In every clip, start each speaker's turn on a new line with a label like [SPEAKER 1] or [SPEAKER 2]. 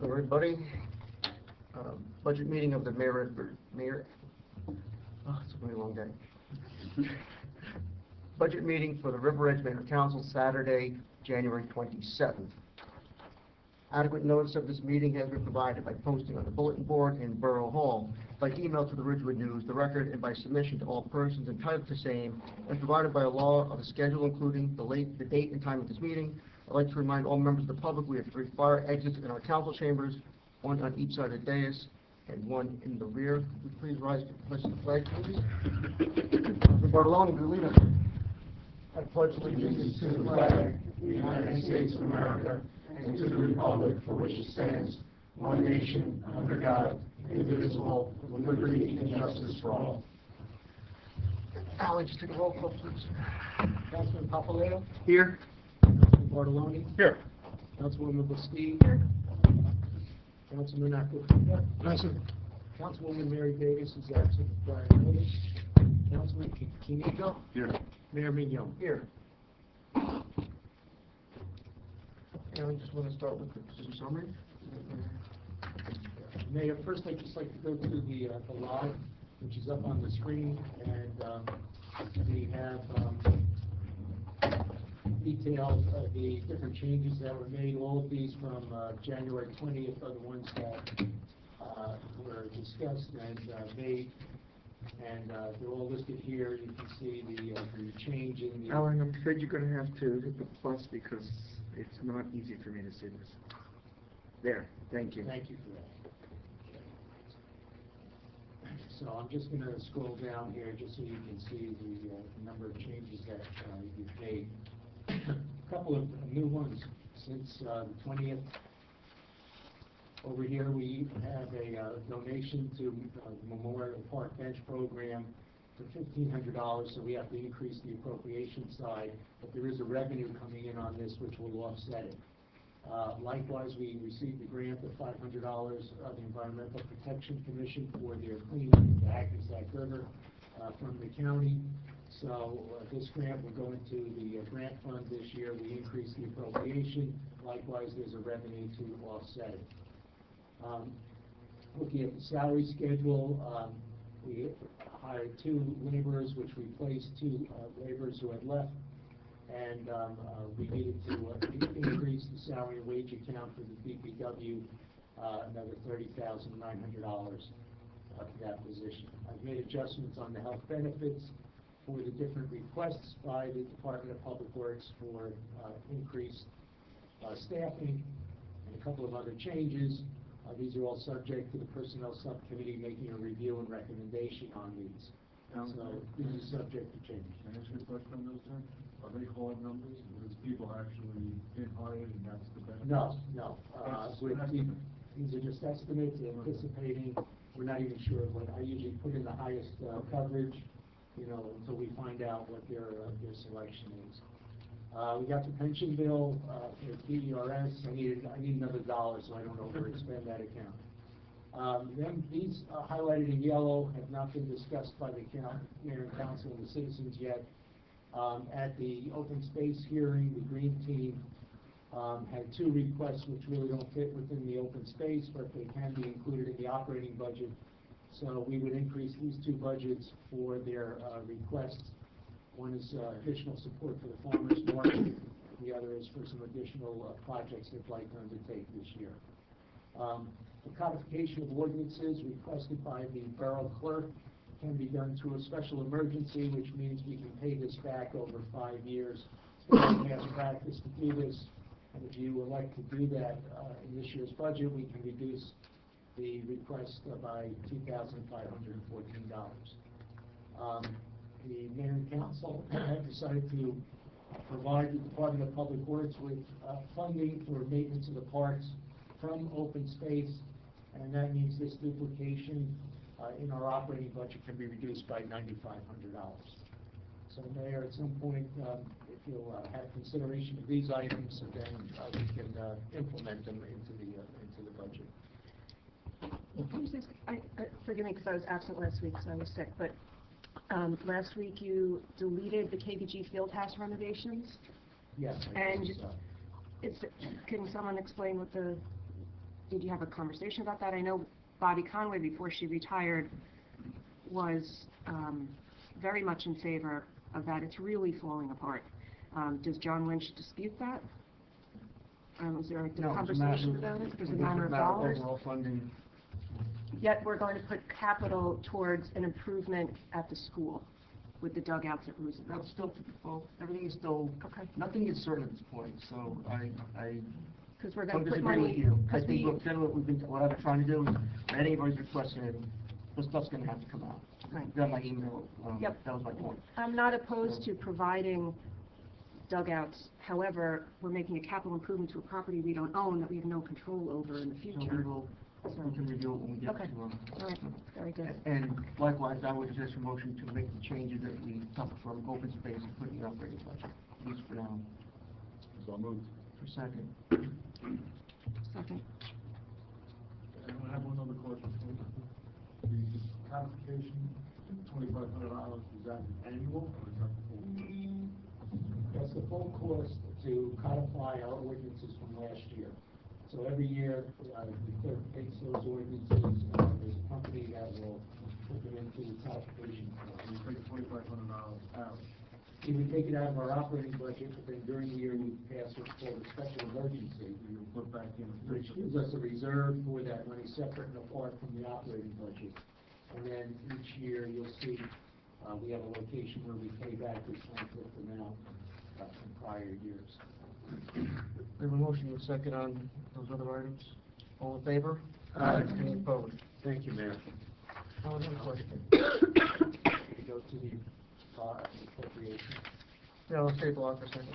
[SPEAKER 1] Welcome, everybody. Budget meeting of the mayor. Oh, it's a really long day. Budget meeting for the River Edge Mayor Council, Saturday, January 27th. Adequate notice of this meeting has been provided by posting on the bulletin board in Borough Hall, by email to the Ridgewood News, the Record, and by submission to all persons entitled to same, and provided by a law of the schedule, including the date and time of this meeting. I'd like to remind all members of the public we have 3 fire exits in our council chambers, 1 on each side of the dais, and 1 in the rear. Would you please rise to pledge the flag, please? Mr. Bartoloni, will you lead us? I pledge allegiance to the flag of the United States of America, and to the republic for which it stands, one nation, under God, indivisible, with liberty and justice for all. Alan, just take a roll call, please.
[SPEAKER 2] Councilman Papaleo?
[SPEAKER 1] Here.
[SPEAKER 2] Councilman Bartoloni?
[SPEAKER 1] Here.
[SPEAKER 2] Councilwoman Bastille? Here. Councilman Aquafina?
[SPEAKER 1] Present.
[SPEAKER 2] Councilwoman Mary Davis is absent prior notice. Councilman Kinigo?
[SPEAKER 1] Here.
[SPEAKER 2] Mayor Mignon?
[SPEAKER 1] Here. And I just want to start with the summary.
[SPEAKER 2] Mayor, first I'd just like to go to the live, which is up on the screen, and we have detailed the different changes that were made. All of these from January 20th are the ones that were discussed and made, and they're all listed here. You can see the change in the...
[SPEAKER 3] Alan, I'm afraid you're going to have to hit the plus because it's not easy for me to see this. There, thank you.
[SPEAKER 2] Thank you for that. So I'm just going to scroll down here just so you can see the number of changes that you've made. A couple of new ones since the 20th. Over here we have a donation to the Memorial Park Bench Program for $1,500, so we have to increase the appropriation side, but there is a revenue coming in on this which will offset it. Likewise, we received a grant of $500 of the Environmental Protection Commission for their cleanup of the Hackensack River from the county. So this grant will go into the grant fund this year. We increased the appropriation. Likewise, there's a revenue to offset it. Looking at the salary schedule, we hired 2 laborers, which replaced 2 laborers who had left. And we needed to increase the salary and wage account for the DPW another $30,900 for that position. I've made adjustments on the health benefits for the different requests by the Department of Public Works for increased staffing and a couple of other changes. These are all subject to the Personnel Subcommittee making a review and recommendation on these. So these are subject to change.
[SPEAKER 4] Can I ask you a question on those terms? Are they hard numbers? Those people actually been hired and that's the benefit?
[SPEAKER 2] No. These are just estimates, anticipating. We're not even sure what. I usually put in the highest coverage, until we find out what their selection is. We got the pension bill for PERS. I need another $1 so I don't overexpend that account. Then these highlighted in yellow have not been discussed by the Mayor and Council and the citizens yet. At the open space hearing, the Green Team had 2 requests which really don't fit within the open space, but they can be included in the operating budget. So we would increase these 2 budgets for their requests. One is additional support for the farmers market. The other is for some additional projects they'd like to undertake this year. The codification of ordinances requested by the borough clerk can be done through a special emergency, which means we can pay this back over 5 years. It's past practice to do this, and if you would like to do that in this year's budget, we can reduce the request by $2,514. The Mayor and Council have decided to provide the Department of Public Works with funding for maintenance of the parks from open space, and that means this duplication in our operating budget can be reduced by $9,500. So, Mayor, at some point, if you'll have consideration of these items, then we can implement them into the budget.
[SPEAKER 5] Forgive me because I was absent last week, so I was sick, but last week you deleted the KBG Fieldhouse renovations.
[SPEAKER 2] Yes.
[SPEAKER 5] And can someone explain what the did you have a conversation about that? I know Bobby Conway, before she retired, was very much in favor of that. It's really falling apart. Does John Lynch dispute that? Was there like a
[SPEAKER 1] No,
[SPEAKER 5] conversation about it? Was it a matter of
[SPEAKER 1] matter of
[SPEAKER 5] dollars?
[SPEAKER 1] overall funding.
[SPEAKER 5] Yet we're going to put capital towards an improvement at the school with the dugouts at Roosevelt.
[SPEAKER 1] That's still, well, everything is still,
[SPEAKER 5] Okay.
[SPEAKER 1] nothing is certain at this point, so I
[SPEAKER 5] Because we're
[SPEAKER 1] don't
[SPEAKER 5] going to put
[SPEAKER 1] disagree
[SPEAKER 5] money.
[SPEAKER 1] with you. I
[SPEAKER 5] 'cause
[SPEAKER 1] think,
[SPEAKER 5] we-
[SPEAKER 1] look, generally what I've been trying to do is, any everybody's requested, this stuff's gonna have to come out.
[SPEAKER 5] Right.
[SPEAKER 1] You got my email,
[SPEAKER 5] Yep.
[SPEAKER 1] that was my point.
[SPEAKER 5] I'm not opposed to providing dugouts. However, we're making a capital improvement to a property we don't own that we have no control over in the
[SPEAKER 1] So we
[SPEAKER 5] future.
[SPEAKER 1] will, we can review it when we get
[SPEAKER 5] Okay.
[SPEAKER 1] to,
[SPEAKER 5] All right, very good.
[SPEAKER 1] and likewise, I would suggest a motion to make the changes that we took from open space and put in the operating budget, at least for now.
[SPEAKER 4] So moved.
[SPEAKER 1] For second.
[SPEAKER 5] Second.
[SPEAKER 4] And I have one other question. The classification, $2,500, is that annual or is that the full?
[SPEAKER 2] That's the full cost to codify our ordinances from last year. So every year, the clerk takes those ordinances, there's a company that will put them into the codification.
[SPEAKER 4] You take $2,500 out.
[SPEAKER 2] We would take it out of our operating budget, but then during the year, we pass what's called a special emergency,
[SPEAKER 4] You put back in.
[SPEAKER 2] which gives us a reserve for that money separate and apart from the operating budget. And then each year, you'll see, we have a location where we pay back this unflipped amount from prior years.
[SPEAKER 1] We have a motion and a second on those other items. All in favor?
[SPEAKER 3] Aye.
[SPEAKER 1] Any opposed?
[SPEAKER 3] Thank you, Mayor.
[SPEAKER 1] Oh, another question.
[SPEAKER 2] We go to the appropriation.
[SPEAKER 1] Yeah, let's table off for a second.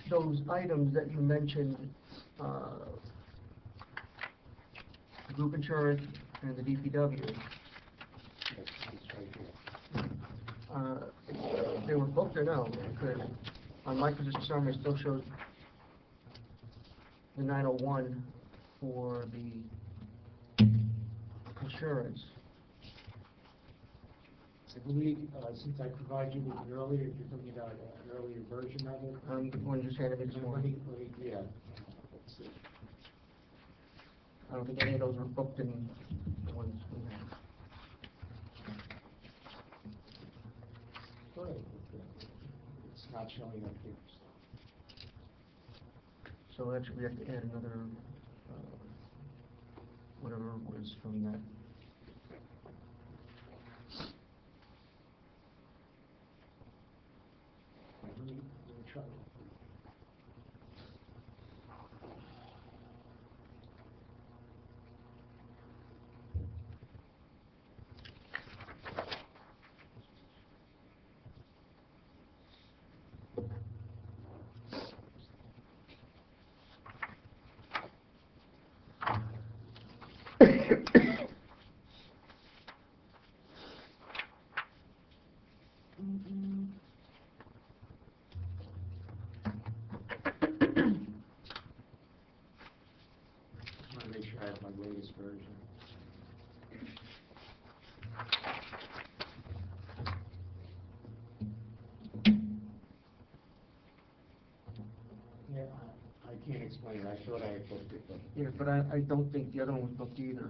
[SPEAKER 1] Those items that you mentioned, group insurance and the DPW,
[SPEAKER 2] It's right here.
[SPEAKER 1] they were booked or no? Because on my position summary, it still shows the 901 for the insurance.
[SPEAKER 2] I believe, since I provided you with an earlier, if you're talking about an earlier version of it.
[SPEAKER 1] When you just handed me this morning,
[SPEAKER 2] Yeah. Let's see.
[SPEAKER 1] I don't think any of those were booked in the ones we had.
[SPEAKER 2] Go ahead. It's not showing up here.
[SPEAKER 1] So actually, we have to add another, whatever was from that.
[SPEAKER 2] Let me try. I want to make sure I have my latest version. Yeah, I can't explain it. I thought I had booked it, but.
[SPEAKER 1] Yeah, but I don't think the other one was booked either.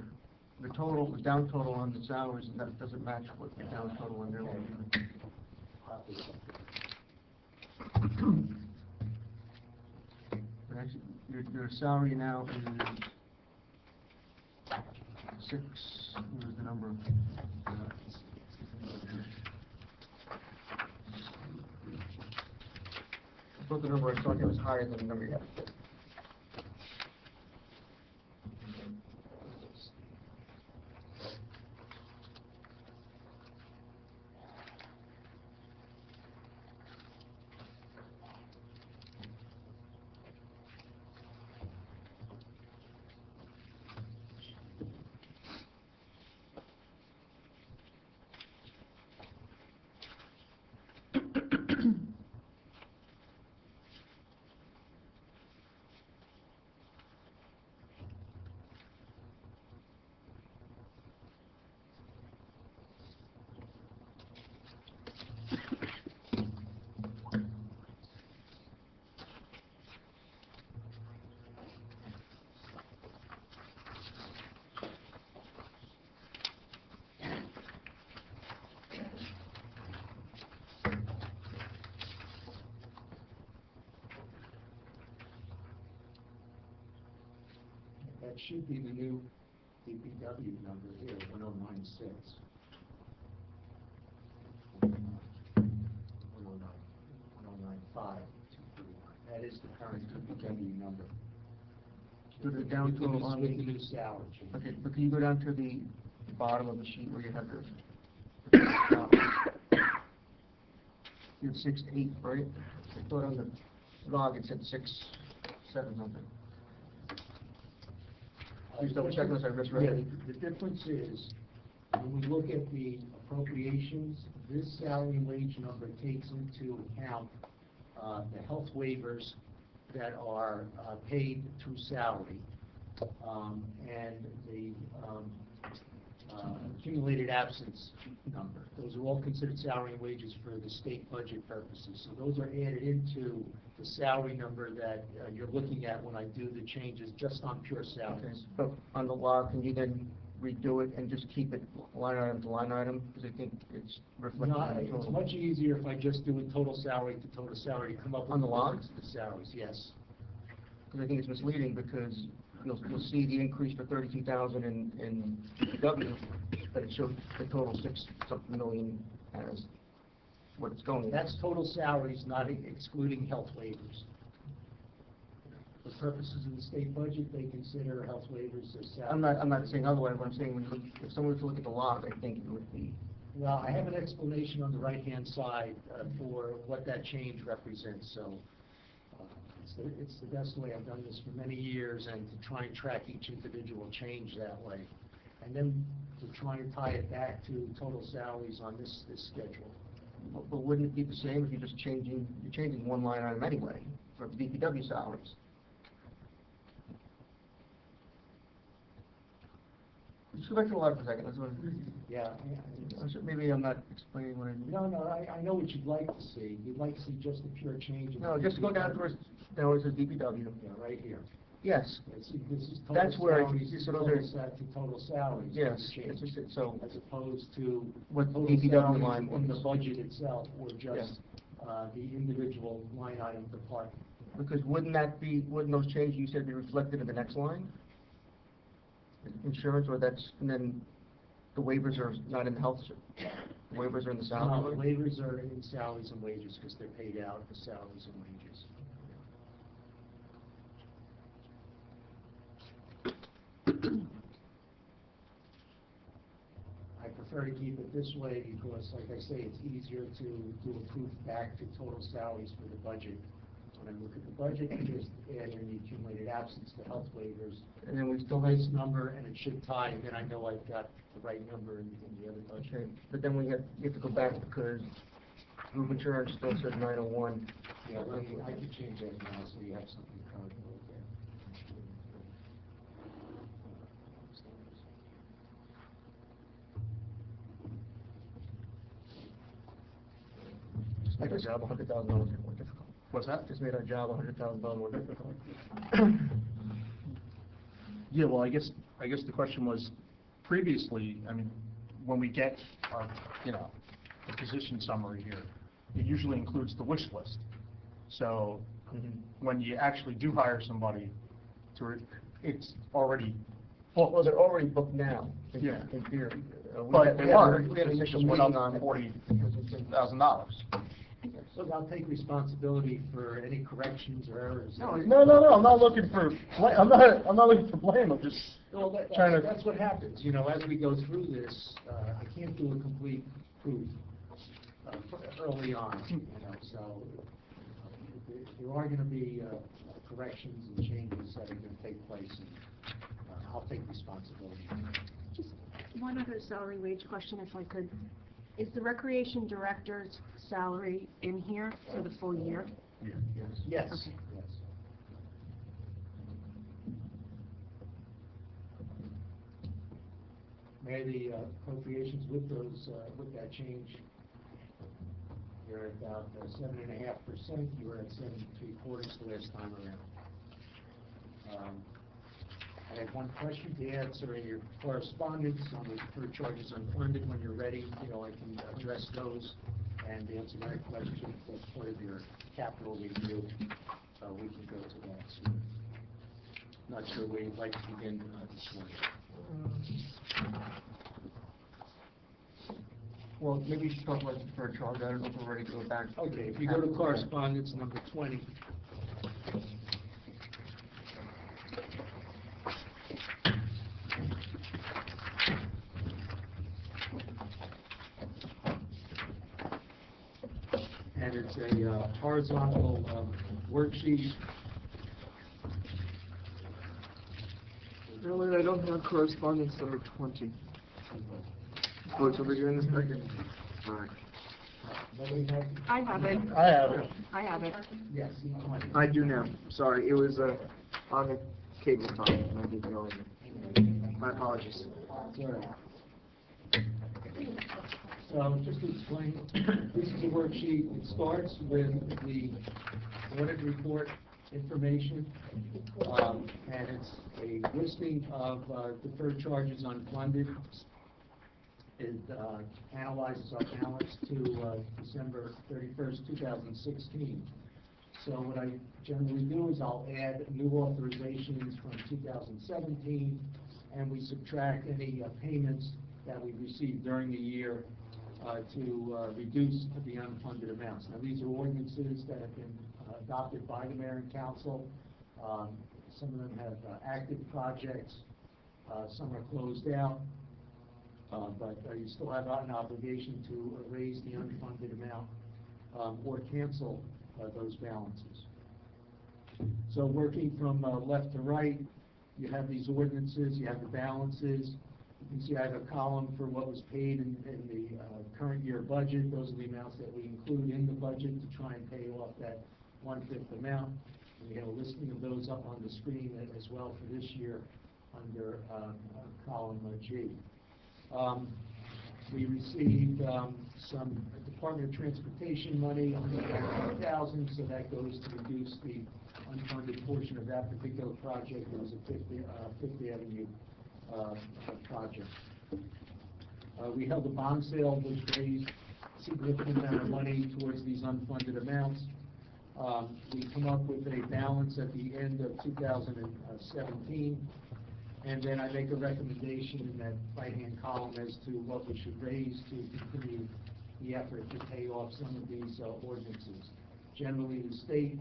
[SPEAKER 1] The total, the down total on the salaries, that doesn't match what the down total on their one is. But actually, your salary now is 6, what is the number? I thought the number I thought it was higher than the number you have.
[SPEAKER 2] that should be the new DPW number here, 1096. 1095. That is the current DPW number.
[SPEAKER 1] With the down
[SPEAKER 2] With the
[SPEAKER 1] total
[SPEAKER 2] new-
[SPEAKER 1] on
[SPEAKER 2] with
[SPEAKER 1] the-
[SPEAKER 2] the new salary change.
[SPEAKER 1] Okay, but can you go down to the bottom of the sheet where you have the, you have 6.8, right? I thought on the log it said 6.700. Please double check this, I misread
[SPEAKER 2] Yeah,
[SPEAKER 1] it.
[SPEAKER 2] the difference is, when we look at the appropriations, this salary and wage number takes into account the health waivers that are paid through salary, and the accumulated absence number. Those are all considered salary and wages for the state budget purposes. So those are added into the salary number that you're looking at when I do the changes just on pure
[SPEAKER 1] Okay,
[SPEAKER 2] salaries.
[SPEAKER 1] but on the log, can you then redo it and just keep it line item to line item? Because I think it's reflected
[SPEAKER 2] No,
[SPEAKER 1] on the
[SPEAKER 2] it's
[SPEAKER 1] total.
[SPEAKER 2] much easier if I just do it total salary to total salary to come up with
[SPEAKER 1] On the log?
[SPEAKER 2] the salaries, yes.
[SPEAKER 1] Because I think it's misleading, because you'll see the increase for 32,000 in DPW, but it shows the total 6-something million as what it's going.
[SPEAKER 2] That's total salaries, not excluding health waivers. For purposes of the state budget, they consider health waivers as salaries.
[SPEAKER 1] I'm not saying otherwise, but I'm saying when you look, if someone were to look at the log, I think it would be,
[SPEAKER 2] Well, I have an explanation on the right-hand side for what that change represents, so it's the best way. I've done this for many years, and to try and track each individual change that way. And then to try and tie it back to total salaries on this schedule.
[SPEAKER 1] but wouldn't it be the same if you're changing one line item anyway, for DPW salaries? Just go back to the log for a second, that's what,
[SPEAKER 2] Yeah.
[SPEAKER 1] maybe I'm not explaining what I mean.
[SPEAKER 2] No, I know what you'd like to see. You'd like to see just a pure change. in
[SPEAKER 1] No, just go down to where, now it says DPW.
[SPEAKER 2] Yeah, right here.
[SPEAKER 1] Yes,
[SPEAKER 2] This is total
[SPEAKER 1] That's where I-
[SPEAKER 2] salaries,
[SPEAKER 1] so those
[SPEAKER 2] total
[SPEAKER 1] are-
[SPEAKER 2] to total salaries.
[SPEAKER 1] yes,
[SPEAKER 2] change,
[SPEAKER 1] it's just, so,
[SPEAKER 2] as opposed to
[SPEAKER 1] what
[SPEAKER 2] total
[SPEAKER 1] DPW
[SPEAKER 2] salaries
[SPEAKER 1] line
[SPEAKER 2] in the
[SPEAKER 1] was.
[SPEAKER 2] budget itself, or just the individual line item department.
[SPEAKER 1] Because wouldn't those changes you said be reflected in the next line? Insurance, or that's, and then the waivers are not in the health, the waivers are in the
[SPEAKER 2] No,
[SPEAKER 1] salary?
[SPEAKER 2] the waivers are in salaries and wages, because they're paid out for salaries and wages. I prefer to keep it this way because, like I say, it's easier to do a proof back to total salaries for the budget. When I look at the budget, I just add in the accumulated absence, the health waivers,
[SPEAKER 1] And then we
[SPEAKER 2] the
[SPEAKER 1] still have,
[SPEAKER 2] nice number, and it should tie, and then I know I've got the right number in the other budget.
[SPEAKER 1] okay, but then you have to go back because group insurance still says 901.
[SPEAKER 2] Yeah, I could change that now, so you have something current to look at.
[SPEAKER 1] Just made our job $100,000 more difficult.
[SPEAKER 4] What's that?
[SPEAKER 1] Just made our job $100,000 more difficult.
[SPEAKER 4] Yeah, well, I guess the question was, previously, I mean, when we get our, the position summary here, it usually includes the wish list. So when you actually do hire somebody, it's already
[SPEAKER 1] Well,
[SPEAKER 4] booked.
[SPEAKER 1] they're already booked now,
[SPEAKER 4] Yeah.
[SPEAKER 1] in theory.
[SPEAKER 4] But they are,
[SPEAKER 1] We had an
[SPEAKER 4] it
[SPEAKER 1] initial
[SPEAKER 4] just went
[SPEAKER 1] meeting
[SPEAKER 4] up
[SPEAKER 1] on it.
[SPEAKER 4] $40,000.
[SPEAKER 2] Look, I'll take responsibility for any corrections or errors.
[SPEAKER 1] No,
[SPEAKER 4] No, I'm not looking for, I'm not looking for blame, I'm just
[SPEAKER 2] Well,
[SPEAKER 4] trying to.
[SPEAKER 2] that's what happens, as we go through this, I can't do a complete proof early on, so there are gonna be corrections and changes that are gonna take place, and I'll take responsibility.
[SPEAKER 5] Just one other salary wage question, if I could. Is the recreation director's salary in here for the full year?
[SPEAKER 2] Yes,
[SPEAKER 5] Okay.
[SPEAKER 2] yes. Mayor, the appropriations with with that change, you're at about 7.5%, you were at 7.75% the last time around. I had one question to answer in your correspondence on the deferred charges unfunded. When you're ready, I can address those and answer that question as part of your capital review. We can go to that soon. Not sure where you'd like to begin this morning.
[SPEAKER 1] Well, maybe you should talk about the deferred charge. I don't know if we're ready to go back.
[SPEAKER 2] Okay, if you go to correspondence number 20. And it's a horizontal worksheet.
[SPEAKER 3] Really, I don't have correspondence number 20. Oh, it's over here in the second. All right.
[SPEAKER 2] Nobody have?
[SPEAKER 5] I have it.
[SPEAKER 4] I have it.
[SPEAKER 5] I have it.
[SPEAKER 2] Yes, E20.
[SPEAKER 3] I do now. Sorry, it was on the cable top, and I didn't know it. My apologies.
[SPEAKER 2] All right. So just to explain, this is a worksheet. It starts with the audit report information, and it's a listing of deferred charges unfunded. It analyzes our balance to December 31st, 2016. So what I generally do is I'll add new authorizations from 2017, and we subtract any payments that we received during the year to reduce the unfunded amounts. Now, these are ordinances that have been adopted by the mayor and council. Some of them have active projects, some are closed out, but you still have an obligation to raise the unfunded amount or cancel those balances. So working from left to right, you have these ordinances, you have the balances. You can see I have a column for what was paid in the current year budget. Those are the amounts that we include in the budget to try and pay off that 1/5 amount. And we have a listing of those up on the screen as well for this year under column G. We received some Department of Transportation money, $195,000, so that goes to reduce the unfunded portion of that particular project. It was a Fifth Avenue project. We held a bond sale which raised a significant amount of money towards these unfunded amounts. We come up with a balance at the end of 2017, and then I make a recommendation in that right-hand column as to what we should raise to continue the effort to pay off some of these ordinances. Generally, the state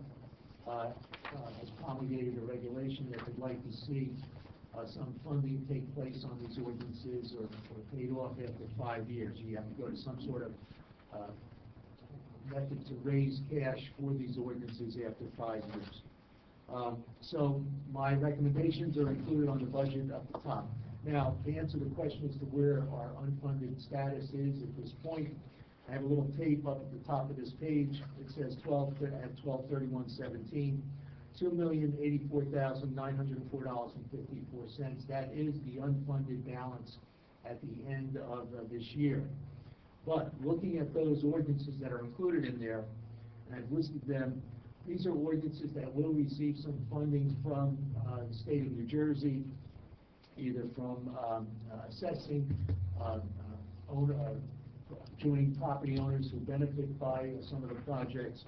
[SPEAKER 2] has promulgated a regulation that they'd like to see some funding take place on these ordinances or paid off after 5 years. You have to go to some sort of method to raise cash for these ordinances after 5 years. So my recommendations are included on the budget at the top. Now, to answer the question as to where our unfunded status is at this point, I have a little tape up at the top of this page. It says 12/31/17, $2,084,904.54. That is the unfunded balance at the end of this year. But looking at those ordinances that are included in there, and I've listed them, these are ordinances that will receive some funding from the state of New Jersey, either from assessing joining property owners who benefit by some of the projects.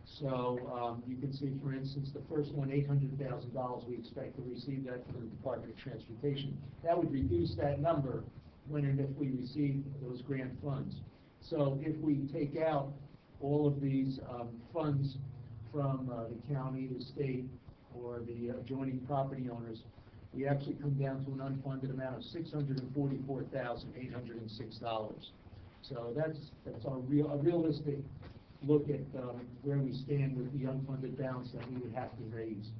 [SPEAKER 2] So you can see, for instance, the first one, $800,000, we expect to receive that from the Department of Transportation. That would reduce that number when and if we receive those grant funds. So if we take out all of these funds from the county, the state, or the adjoining property owners, we actually come down to an unfunded amount of $644,806. So that's a realistic look at where we stand with the unfunded balance that we would have to raise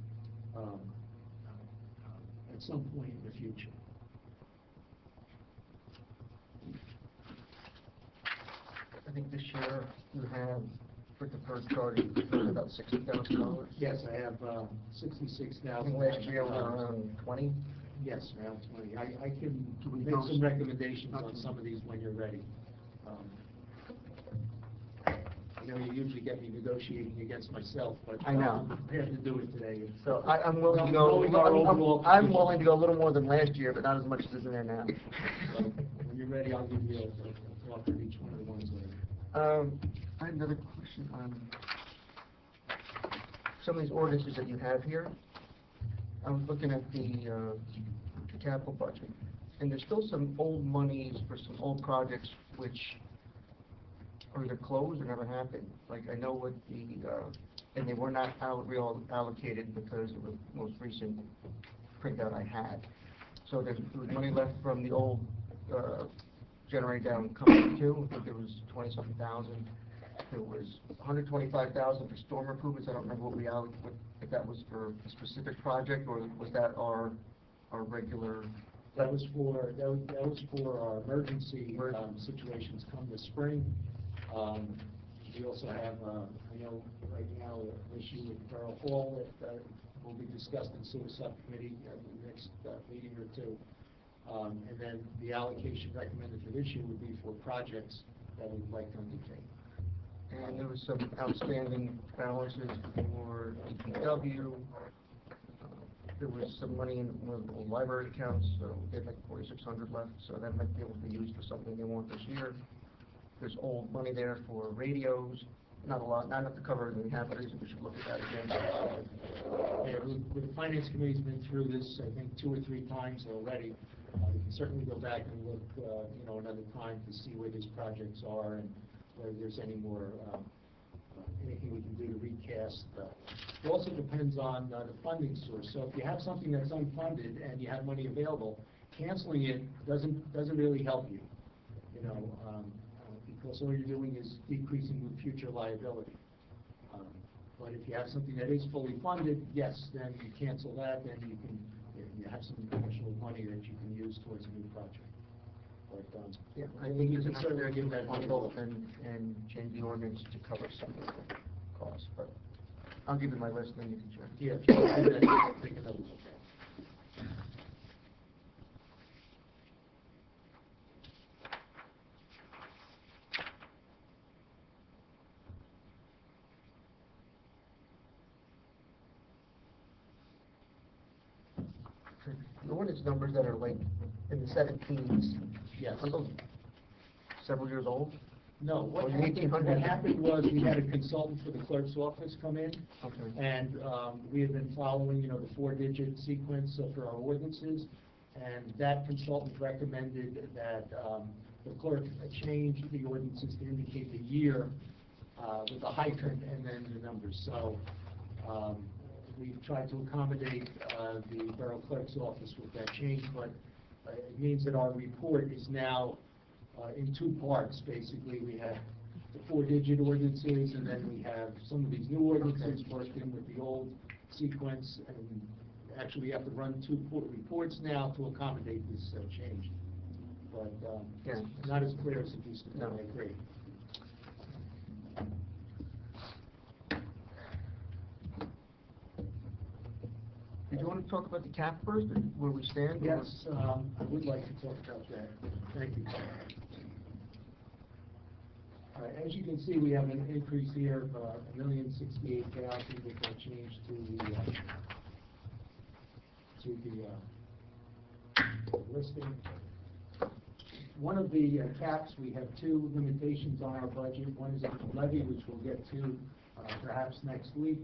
[SPEAKER 2] at some point in the future.
[SPEAKER 1] I think this year you have for deferred charges about $60,000.
[SPEAKER 2] Yes, I have 66,000.
[SPEAKER 1] I think last year we were around 20.
[SPEAKER 2] Yes, around 20. I can make some recommendations on some of these when you're ready. I know you usually get me negotiating against myself, but
[SPEAKER 1] I know.
[SPEAKER 2] I'm prepared to do it today.
[SPEAKER 1] So I'm willing to go. I'm willing to go a little more than last year, but not as much as is in there now.
[SPEAKER 2] So when you're ready, I'll give you a talk for each one of the ones later.
[SPEAKER 1] I have another question on some of these ordinances that you have here. I was looking at the capital budget, and there's still some old monies for some old projects which are either closed or never happened. Like, I know what and they were not reallocated because of the most recent printout I had. So there was money left from the old generator down Company 2, I think there was 20-something thousand. There was 125,000 for storm improvements. I don't remember if that was for a specific project, or was that our regular?
[SPEAKER 2] That was for our emergency situations come this spring. We also have, I know right now, an issue with Borough Hall that will be discussed in sewer subcommittee in the next meeting or two. And then the allocation recommended for this year would be for projects that we'd like to undertake.
[SPEAKER 1] And there was some outstanding balances for DPW. There was some money in one of the old library accounts, so they had like 4,600 left, so that might be able to be used for something they want this year. There's old money there for radios, not a lot, not enough to cover everything we have, but I think we should look at that again.
[SPEAKER 2] Yeah, the finance committee's been through this, I think, 2 or 3 times already. We can certainly go back and look, another time to see where these projects are and whether there's any more, anything we can do to recast. It also depends on the funding source. So if you have something that's unfunded and you have money available, canceling it doesn't really help you, because all you're doing is decreasing the future liability. But if you have something that is fully funded, yes, then you cancel that, then you have some additional money that you can use towards a new project. But,
[SPEAKER 1] Yeah, I think you can certainly give that bundle and change the ordinance to cover some of the costs, but I'll give you my list, then you can check.
[SPEAKER 2] yeah, if you want to do that, take another look.
[SPEAKER 1] The ordinance numbers that are like in the 17s,
[SPEAKER 2] Yes.
[SPEAKER 1] are those several years old?
[SPEAKER 2] No,
[SPEAKER 1] Or
[SPEAKER 2] what
[SPEAKER 1] the
[SPEAKER 2] happened,
[SPEAKER 1] 1800s?
[SPEAKER 2] what happened was we had a consultant for the clerk's office come in,
[SPEAKER 1] Okay.
[SPEAKER 2] and we had been following, the 4-digit sequence for our ordinances, and that consultant recommended that the clerk change the ordinances to indicate the year with a hyphen and then the numbers. So we tried to accommodate the borough clerk's office with that change, but it means that our report is now in 2 parts, basically. We have the 4-digit ordinances, and then we have some of these new ordinances worked in with the old sequence, and actually we have to run 2 reports now to accommodate this change. But
[SPEAKER 1] Yeah.
[SPEAKER 2] it's not as clear as it used to be,
[SPEAKER 1] No.
[SPEAKER 2] I agree.
[SPEAKER 1] Did you want to talk about the cap first, or where we stand? or-
[SPEAKER 2] Yes, I would like to talk about that. Thank you. As you can see, we have an increase here of $1,068,000 with a change to the listing. One of the caps, we have 2 limitations on our budget. One is the levy, which we'll get to perhaps next week.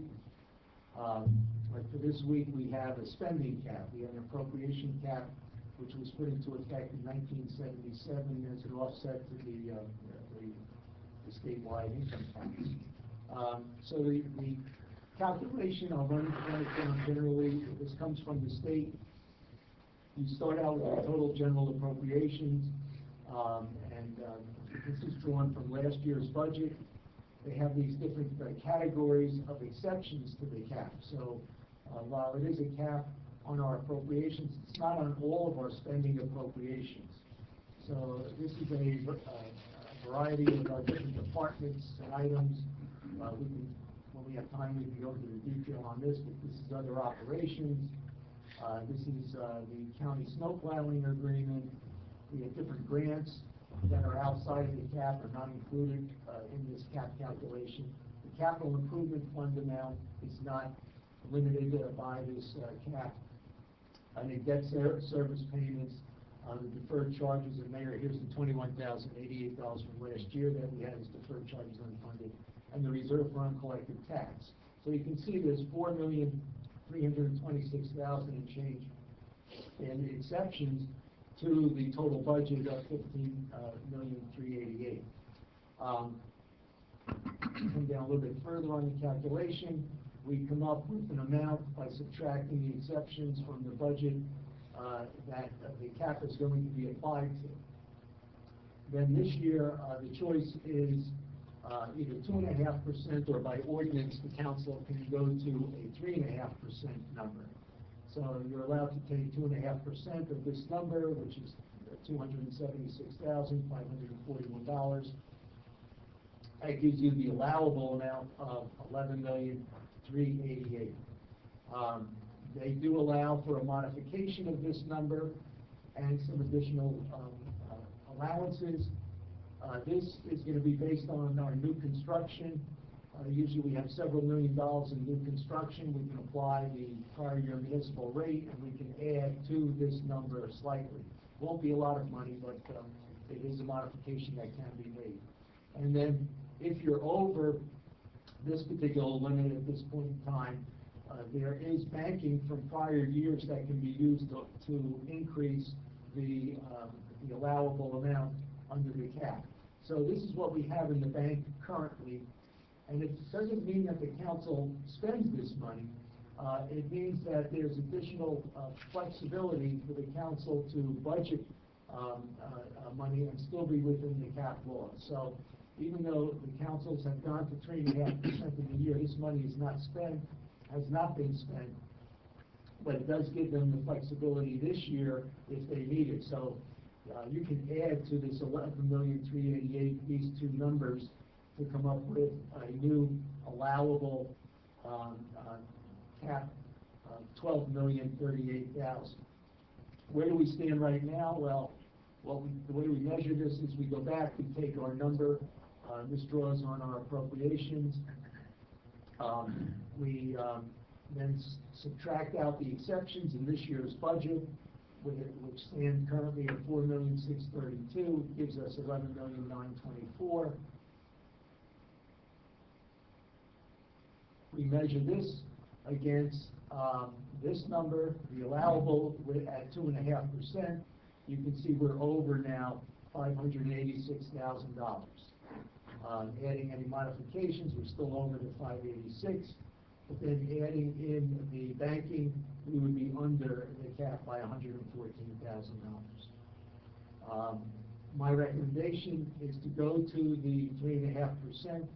[SPEAKER 2] But for this week, we have a spending cap. We have an appropriation cap, which was put into effect in 1977 as an offset to the statewide income tax. So the calculation, I'll run it down generally. This comes from the state. You start out with the total general appropriations, and this is drawn from last year's budget. They have these different categories of exceptions to the cap. So while it is a cap on our appropriations, it's not on all of our spending appropriations. So this is a variety of our different departments and items. When we have time, we can go into the detail on this, but this is other operations. This is the county snow plowing agreement. We have different grants that are outside of the cap, are not included in this cap calculation. The capital improvement fund amount is not limited by this cap. And the debt service payments, the deferred charges, and Mayor, here's the $21,088 from last year that we had as deferred charges unfunded, and the reserve for uncollected tax. So you can see there's $4 million $326,000 and change in exceptions to the total budget of $15,388,000. Come down a little bit further on the calculation, we come up with an amount by subtracting the exceptions from the budget that the cap is going to be applied to. Then this year, the choice is either 2.5% or by ordinance, the council can go to a 3.5% number. So you're allowed to take 2.5% of this number, which is $276,541. That gives you the allowable amount of $11,388,000. They do allow for a modification of this number and some additional allowances. This is going to be based on our new construction. Usually we have several $1 million in new construction. We can apply the prior year municipal rate, and we can add to this number slightly. Won't be a lot of money, but it is a modification that can be made. And then if you're over this particular limit at this point in time, there is banking from prior years that can be used to increase the allowable amount under the cap. So this is what we have in the bank currently, and it doesn't mean that the council spends this money. It means that there's additional flexibility for the council to budget money and still be within the cap law. So even though the councils have gone to 3.5% in the year, this money is not spent, has not been spent, but it does give them the flexibility this year if they need it. So you can add to this $11,388,000 these two numbers to come up with a new allowable cap of $12,038,000. Where do we stand right now? Well, the way we measure this is we go back, we take our number, this draws on our appropriations. We then subtract out the exceptions in this year's budget, which stand currently at $4,632,000, gives us $11,924,000. We measure this against this number, the allowable at 2.5%. You can see we're over now $586,000. Adding any modifications, we're still over the 586. But then adding in the banking, we would be under the cap by $114,000. My recommendation is to go to the 3.5%.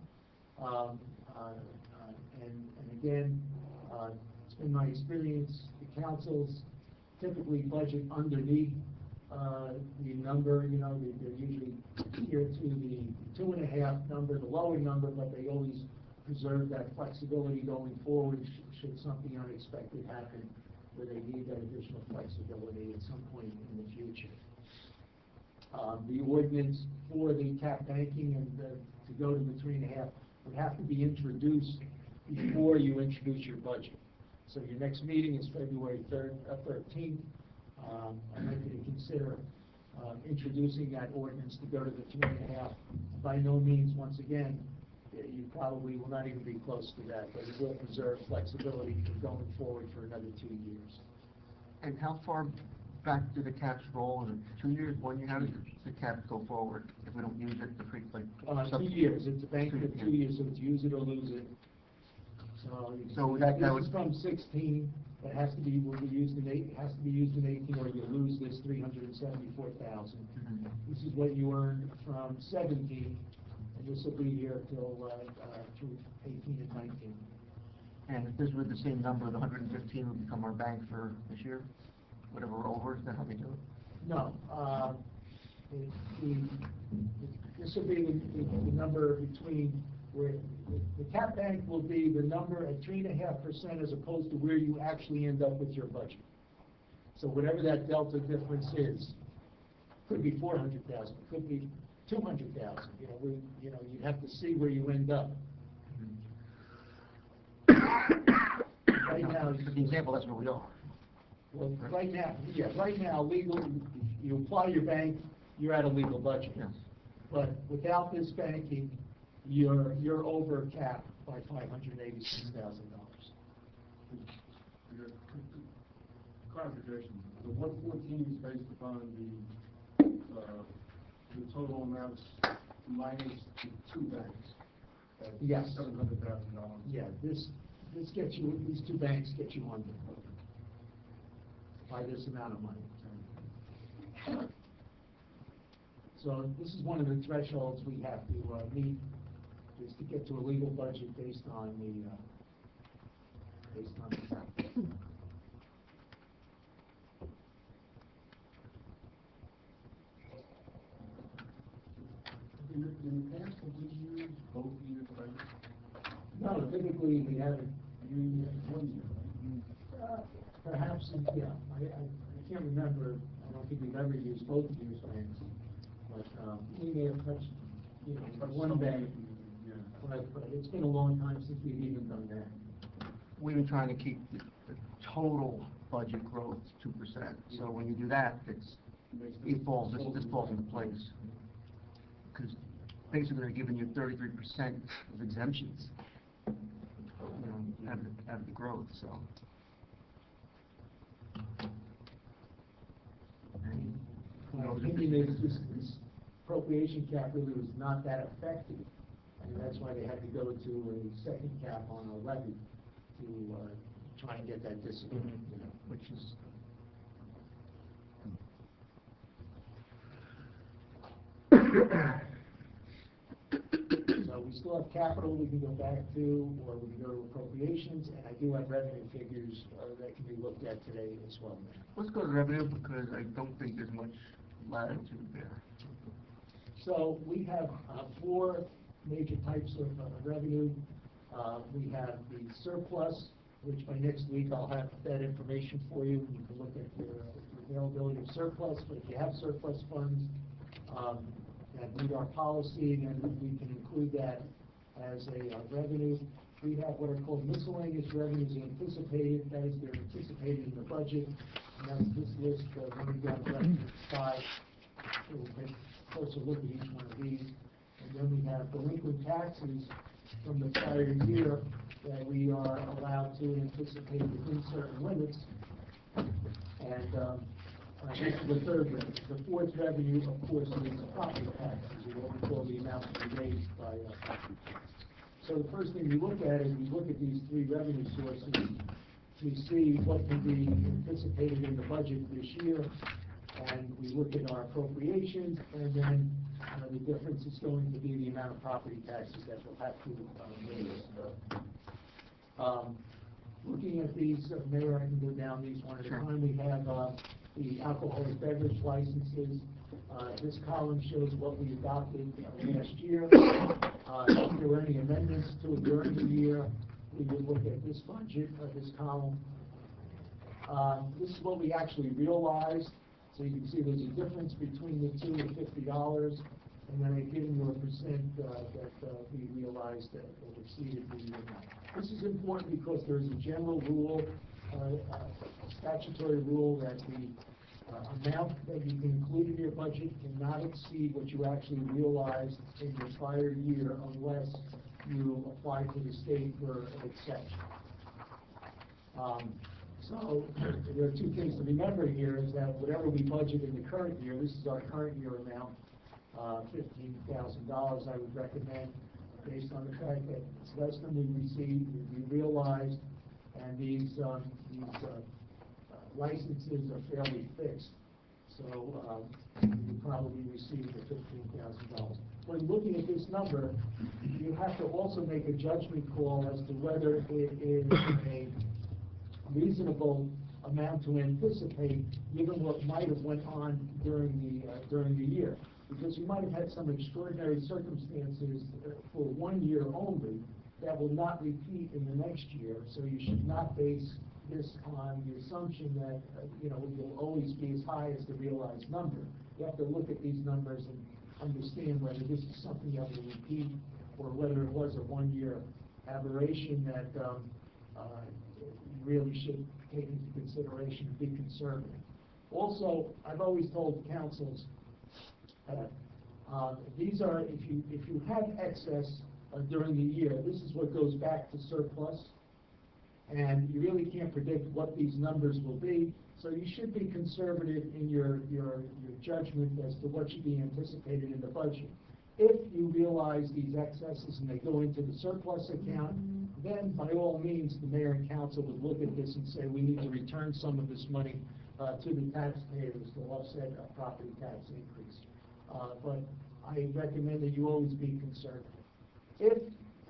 [SPEAKER 2] And again, it's been my experience, the councils typically budget underneath the number, you know, they're usually here to the 2.5 number, the lower number, but they always preserve that flexibility going forward should something unexpected happen where they need that additional flexibility at some point in the future. The ordinance for the cap banking and to go to the 3.5 would have to be introduced before you introduce your budget. So your next meeting is February 13th. I'd like you to consider introducing that ordinance to go to the 3.5. By no means, once again, you probably will not even be close to that, but it will preserve flexibility for going forward for another 2 years.
[SPEAKER 1] And how far back do the caps roll? In 2 years, 1 year? How does the caps go forward if we don't use it to frequently?
[SPEAKER 2] 2 years. It's a bank for 2 years, so it's use it or lose it. So
[SPEAKER 1] that
[SPEAKER 2] this
[SPEAKER 1] would
[SPEAKER 2] is from 16. It has to be will be used in 8. It has to be used in 18, or you lose this 374,000. This is what you earned from 17, and this will be here till through 18 and 19.
[SPEAKER 1] And if this were the same number, the 115 would become our bank for this year? Whatever we're over, is that how we do it?
[SPEAKER 2] No. This will be the number between where the cap bank will be the number at 3.5% as opposed to where you actually end up with your budget. So whatever that delta difference is, could be 400,000, could be 200,000. You know, you'd have to see where you end up. Right now,
[SPEAKER 1] for the example, that's where we are.
[SPEAKER 2] well, right now, legal, you apply your bank, you're at a legal budget.
[SPEAKER 1] Yes.
[SPEAKER 2] But without this banking, you're over cap by $586,000.
[SPEAKER 6] Clarification, the 114 is based upon the total amounts minus the two banks.
[SPEAKER 2] Yes.
[SPEAKER 6] $700,000.
[SPEAKER 2] Yeah, this gets you, these two banks get you under by this amount of money. So this is one of the thresholds we have to meet, is to get to a legal budget based on the
[SPEAKER 6] In the past, have we used both years' budget?
[SPEAKER 2] No, typically we haven't.
[SPEAKER 6] You used 1 year, right?
[SPEAKER 2] Perhaps, yeah, I can't remember, I don't think we've ever used both years' banks, but, we may have touched, one bank,
[SPEAKER 6] Yeah.
[SPEAKER 2] but it's been a long time since we've even done that.
[SPEAKER 1] We've been trying to keep the total budget growth 2%. So when you do that, this falls into place. Because basically they're giving you 33% of exemptions, out of the growth, so.
[SPEAKER 2] My opinion is this appropriation cap really was not that effective, and that's why they had to go to a second cap on a levy to, try and get that discipline,
[SPEAKER 1] Which is.
[SPEAKER 2] So we still have capital we can go back to, or we can go to appropriations, and I do have revenue figures that can be looked at today as well.
[SPEAKER 1] Let's go to revenue, because I don't think there's much latitude there.
[SPEAKER 2] So we have four major types of revenue. We have the surplus, which by next week I'll have that information for you. You can look at your availability of surplus, but if you have surplus funds that meet our policy, then we can include that as a revenue. We have what are called miscellaneous revenues anticipated, that is, they're anticipated in the budget, and that's this list when we go on the left side. We'll take a closer look at each one of these. And then we have delinquent taxes from the prior year that we are allowed to anticipate within certain limits. And this is the third revenue. The fourth revenue, of course, is property taxes, or what we call the amount to be raised by property taxes. So the first thing we look at is we look at these three revenue sources to see what can be anticipated in the budget this year, and we look at our appropriations, and then the difference is going to be the amount of property taxes that we'll have to raise. Looking at these, Mayor, I can go down these one at a time. We have the alcoholic beverage licenses. This column shows what we adopted last year. If there were any amendments to it during the year, we would look at this budget, this column. This is what we actually realized. So you can see there's a difference between the two of $50, and then I've given you a percent that we realized that exceeded the amount. This is important because there's a general rule, statutory rule, that the amount that you can include in your budget cannot exceed what you actually realized in your prior year unless you apply to the state for an exception. So there are two things to remember here, is that whatever we budget in the current year, this is our current year amount, $15,000, I would recommend, based on the fact that it's less than we received, we realized, and these licenses are fairly fixed. So we probably received the $15,000. When looking at this number, you have to also make a judgment call as to whether it is a reasonable amount to anticipate, given what might have went on during the year. Because you might have had some extraordinary circumstances for 1 year only that will not repeat in the next year. So you should not base this on the assumption that it will always be as high as the realized number. You have to look at these numbers and understand whether this is something that will repeat, or whether it was a 1 year aberration that really should take into consideration and be conservative. Also, I've always told councils these are, if you have excess during the year, this is what goes back to surplus, and you really can't predict what these numbers will be, so you should be conservative in your judgment as to what should be anticipated in the budget. If you realize these excesses and they go into the surplus account, then by all means, the mayor and council would look at this and say, we need to return some of this money to the taxpayers to offset a property tax increase. But I recommend that you always be conservative. If,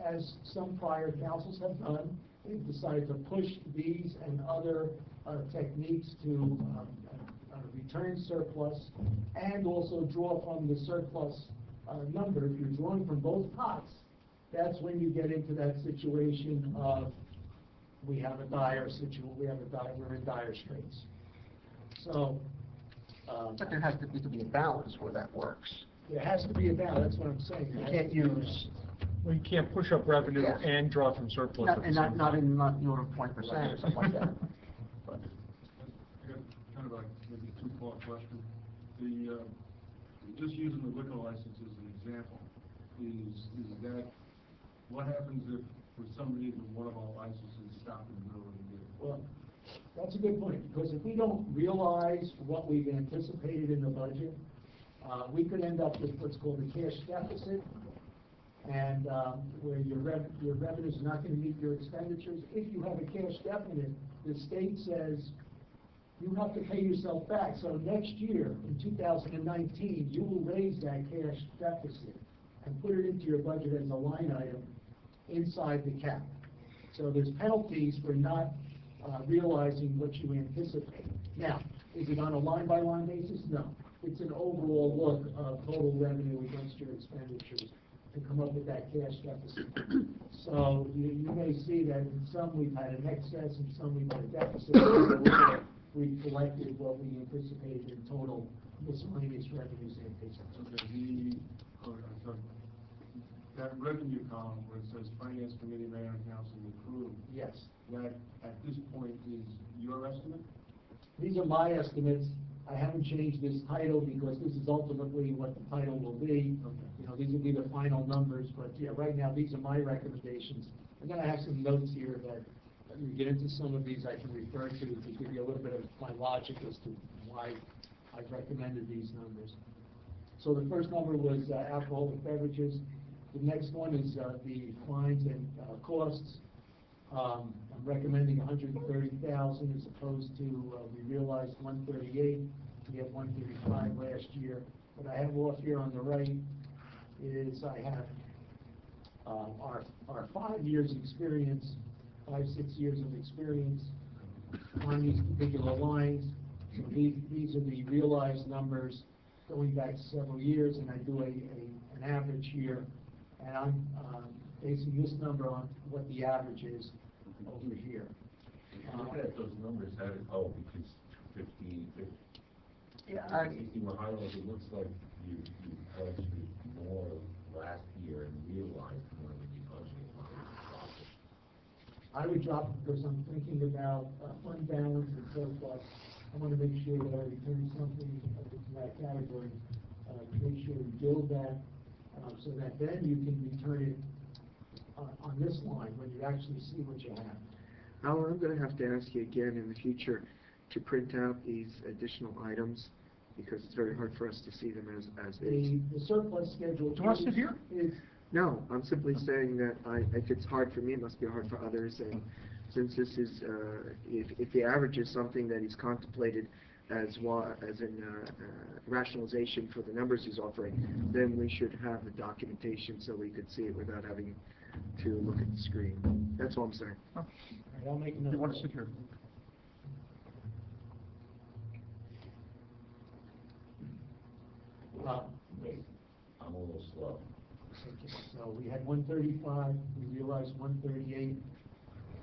[SPEAKER 2] as some prior councils have done, they've decided to push these and other techniques to return surplus and also draw from the surplus number, if you're drawing from both pots, that's when you get into that situation of we're in dire straits. So,
[SPEAKER 1] But there has to be a balance where that works.
[SPEAKER 2] there has to be a balance, that's what I'm saying.
[SPEAKER 1] You can't use,
[SPEAKER 7] Well, you can't push up revenue
[SPEAKER 1] Yeah.
[SPEAKER 7] and draw from surplus. at the
[SPEAKER 1] and
[SPEAKER 7] same
[SPEAKER 1] not
[SPEAKER 7] time.
[SPEAKER 1] in the order of 20% or something like that. But
[SPEAKER 6] I got kind of a maybe two-part question. Just using the liquor license as an example, is that, what happens if for some reason one of our licenses stop in the middle of the year?
[SPEAKER 2] Well, that's a good point, because if we don't realize what we've anticipated in the budget, we could end up with what's called a cash deficit, and where your revenues are not going to meet your expenditures. If you have a cash deficit, the state says you have to pay yourself back. So next year, in 2019, you will raise that cash deficit and put it into your budget as a line item inside the cap. So there's penalties for not realizing what you anticipate. Now, is it on a line-by-line basis? No. It's an overall look of total revenue against your expenditures to come up with that cash deficit. So you may see that in some we've had an excess, in some we've had a deficit. We've collected what we anticipated in total miscellaneous revenues anticipated.
[SPEAKER 6] Okay, that revenue column where it says Finance Committee, Mayor and Council approved,
[SPEAKER 2] Yes.
[SPEAKER 6] that at this point is your estimate?
[SPEAKER 2] These are my estimates. I haven't changed this title because this is ultimately what the title will be.
[SPEAKER 6] Okay.
[SPEAKER 2] You know, these will be the final numbers, but yeah, right now, these are my recommendations. And then I have some notes here that, when we get into some of these, I can refer to give you a little bit of my logic as to why I've recommended these numbers. So the first number was alcoholic beverages. The next one is the fines and costs. I'm recommending 130,000 as opposed to we realized 138. We had 135 last year. What I have off here on the right is I have our 5 years experience, 5-6 years of experience on these particular lines. So these are the realized numbers going back several years, and I do an average here, and I'm basing this number on what the average is over here.
[SPEAKER 8] Looking at those numbers, because 15,
[SPEAKER 1] yeah,
[SPEAKER 8] 16 were highlighted, it looks like you budgeted more last year and realized more than you budgeted on profit.
[SPEAKER 2] I would drop it because I'm thinking about fund balance and surplus. I want to make sure that I return something into that category, to make sure we build that, so that then you can return it on this line when you actually see what you have.
[SPEAKER 3] Howard, I'm going to have to ask you again in the future to print out these additional items, because it's very hard for us to see them as is.
[SPEAKER 2] The surplus schedule.
[SPEAKER 4] Do you want us to hear?
[SPEAKER 2] Is,
[SPEAKER 3] No, I'm simply saying that if it's hard for me, it must be hard for others, and since this is, if the average is something that he's contemplated as in rationalization for the numbers he's offering, then we should have the documentation so we could see it without having to look at the screen. That's all I'm saying.
[SPEAKER 2] all right, I'll make a note.
[SPEAKER 4] You want to sit here?
[SPEAKER 8] Wait, I'm a little slow.
[SPEAKER 2] So we had 135, we realized 138.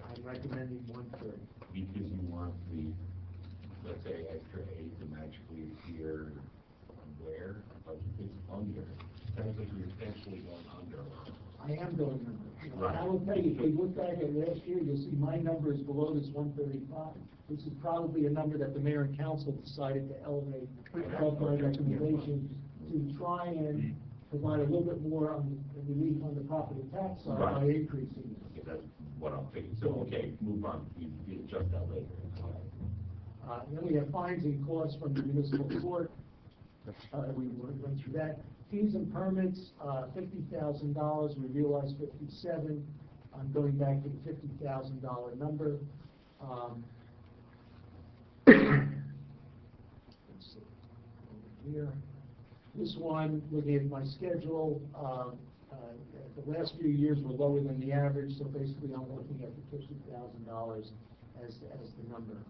[SPEAKER 2] I'm recommending 130.
[SPEAKER 8] Because you want the, let's say, extra 8 to magically appear where? It's under. Sounds like you're potentially going under.
[SPEAKER 2] I am going under.
[SPEAKER 8] Right.
[SPEAKER 2] And I will tell you, if we look back at last year, you'll see my number is below this 135. This is probably a number that the mayor and council decided to elevate above my recommendation to try and provide a little bit more on the relief on the property tax side by
[SPEAKER 8] Right.
[SPEAKER 2] increasing this.
[SPEAKER 8] Okay, that's what I'm thinking. So, okay, move on. We adjust that later.
[SPEAKER 2] Then we have fines and costs from the municipal court. We went through that. Fees and permits, $50,000. We realized 57. I'm going back to the $50,000 number. Let's see, over here. This one, looking at my schedule, the last few years were lower than the average, so basically I'm looking at the $50,000 as the number.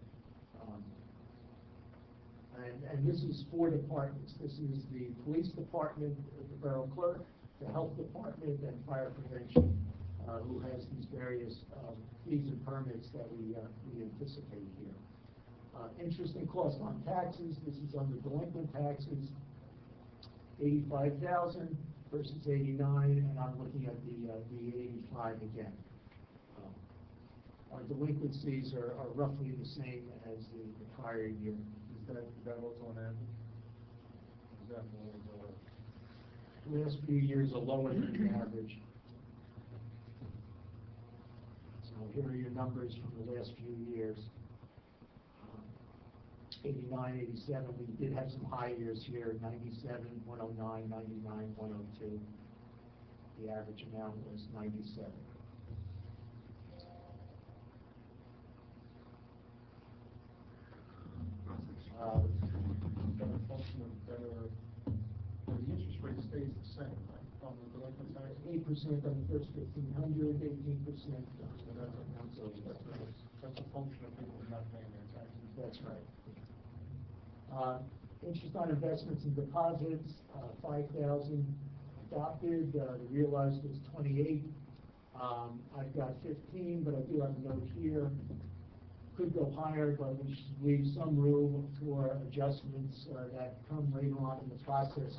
[SPEAKER 2] And this is 4 departments. This is the police department, the borough clerk, the health department, and fire prevention, who has these various fees and permits that we anticipate here. Interest and cost on taxes. This is on the delinquent taxes, 85,000 versus 89, and I'm looking at the 85 again. Our delinquencies are roughly the same as the prior year.
[SPEAKER 6] Is that also an average? Is that more,
[SPEAKER 2] The last few years are lower than the average. So here are your numbers from the last few years. 89, 87, we did have some high years here, 97, 109, 99, 102. The average amount was 97.
[SPEAKER 6] is that a function of better, well, the interest rate stays the same, right, on the delinquent tax?
[SPEAKER 2] 8% on the first 1,500, 18%.
[SPEAKER 6] So that's a function of people not paying their taxes.
[SPEAKER 2] That's right. Interest on investments and deposits, 5,000 adopted, the realized was 28. I've got 15, but I do have a note here. Could go higher, but we should leave some room for adjustments that come later on in the process,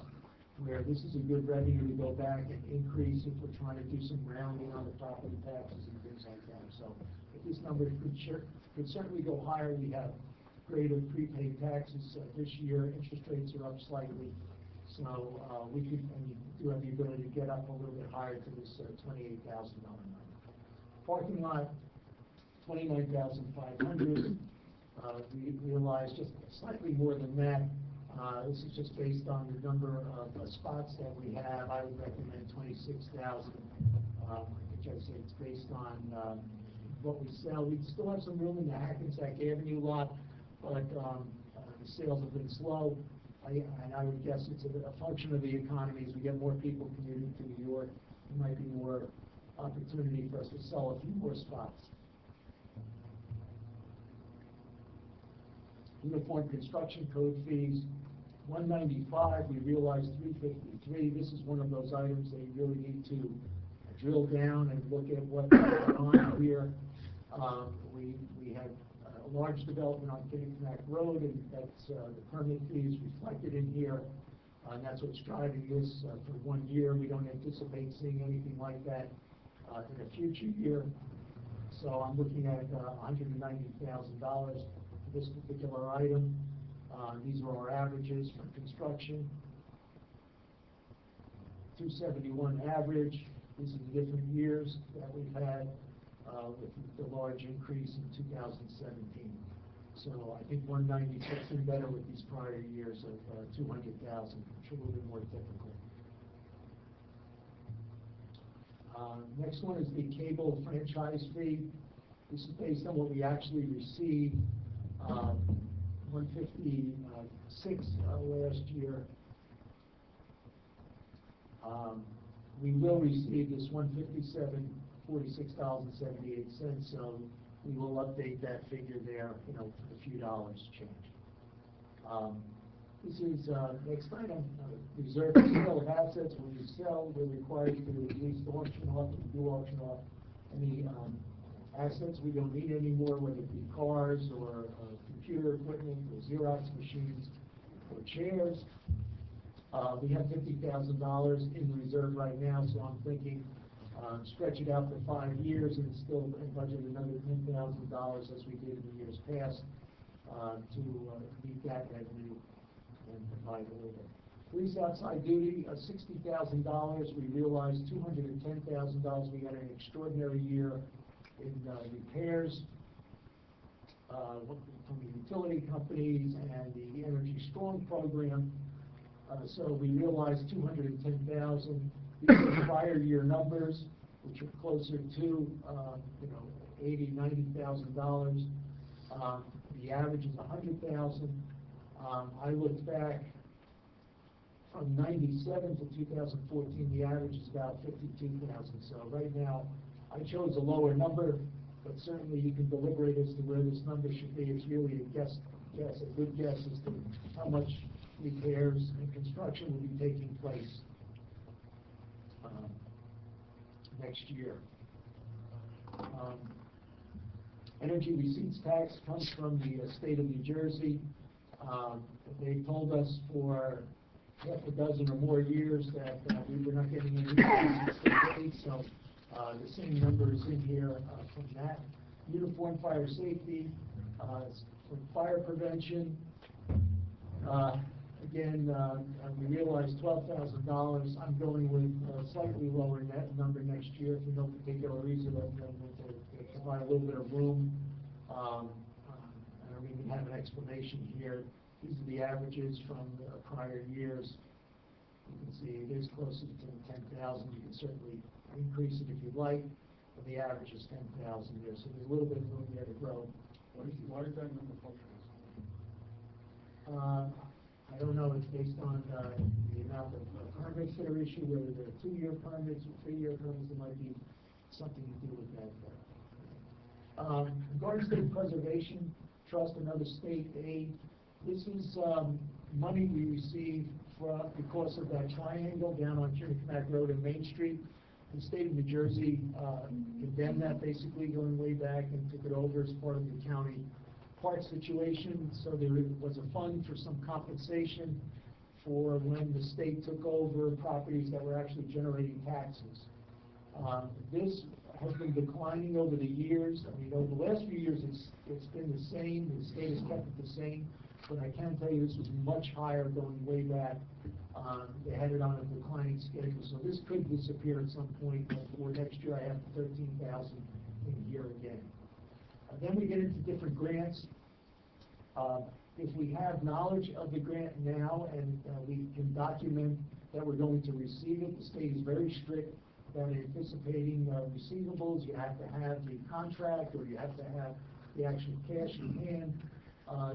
[SPEAKER 2] where this is a good revenue to go back and increase if we're trying to do some rounding on the property taxes and things like that. So if this number could certainly go higher. We have greater prepaid taxes this year. Interest rates are up slightly. So we could, and we do have the ability to get up a little bit higher to this $28,000 number. Parking lot, 29,500. We realized just slightly more than that. This is just based on the number of spots that we have. I would recommend 26,000. Which I say it's based on what we sell. We still have some room in the Hackensack Avenue lot, but the sales have been slow. And I would guess it's a function of the economy. As we get more people commuting to New York, there might be more opportunity for us to sell a few more spots. Uniform construction code fees, 195, we realized 353. This is one of those items that you really need to drill down and look at what's going on here. We had a large development on Knickknack Road, and that's the permit fees reflected in here. And that's what's driving this for 1 year. We don't anticipate seeing anything like that in a future year. So I'm looking at $190,000 for this particular item. These are our averages for construction. 271 average. These are the different years that we've had with the large increase in 2017. So I think 190 fits in better with these prior years of 200,000, which are a little bit more typical. Next one is the cable franchise fee. This is based on what we actually received. 156 last year. We will receive this 157, $46.78. So we will update that figure there, for a few dollars change. This is next item, reserve and sale of assets. When we sell, we're required to at least auction off, if we do auction off any assets we don't need anymore, whether it be cars or computer equipment or Xerox machines or chairs. We have $50,000 in the reserve right now, so I'm thinking stretch it out for 5 years and still budget another $10,000 as we did in the years past to meet that revenue and provide a little bit. Police outside duty, $60,000, we realized $210,000. We had an extraordinary year in repairs from the utility companies and the Energy Strong program. So we realized $210,000. These are prior year numbers, which are closer to, $80,000, $90,000. The average is $100,000. I looked back from '97 to 2014, the average is about $52,000. So right now, I chose a lower number, but certainly you can deliberate as to where this number should be. It's really a good guess as to how much repairs and construction will be taking place next year. Energy receipts tax comes from the state of New Jersey. They told us for half a dozen or more years that we were not getting any increases in state rates, so the same number is in here from that. Uniform fire safety, for fire prevention. Again, we realized $12,000. I'm going with a slightly lower net number next year for no particular reason, other than to provide a little bit of room. I don't even have an explanation here. These are the averages from prior years. You can see it is closer to 10,000. You can certainly increase it if you'd like, but the average is 10,000 there. So there's a little bit of room there to grow.
[SPEAKER 6] Why is that number fluctuating?
[SPEAKER 2] I don't know. It's based on the amount of permits that are issued, whether they're 2-year permits or 3-year permits. There might be something to do with that. Garden State Preservation Trust, another state aid. This is money we received because of that triangle down on Kennecott Road and Main Street. The state of New Jersey condemned that basically going way back and took it over as part of the county park situation. So there was a fund for some compensation for when the state took over properties that were actually generating taxes. This has been declining over the years. I mean, over the last few years, it's been the same. The state has kept it the same. But I can tell you this was much higher going way back. They had it on a declining schedule. So this could disappear at some point. For next year, I have 13,000 in here again. Then we get into different grants. If we have knowledge of the grant now and we can document that we're going to receive it, the state is very strict about anticipating receivables. You have to have the contract or you have to have the actual cash in hand.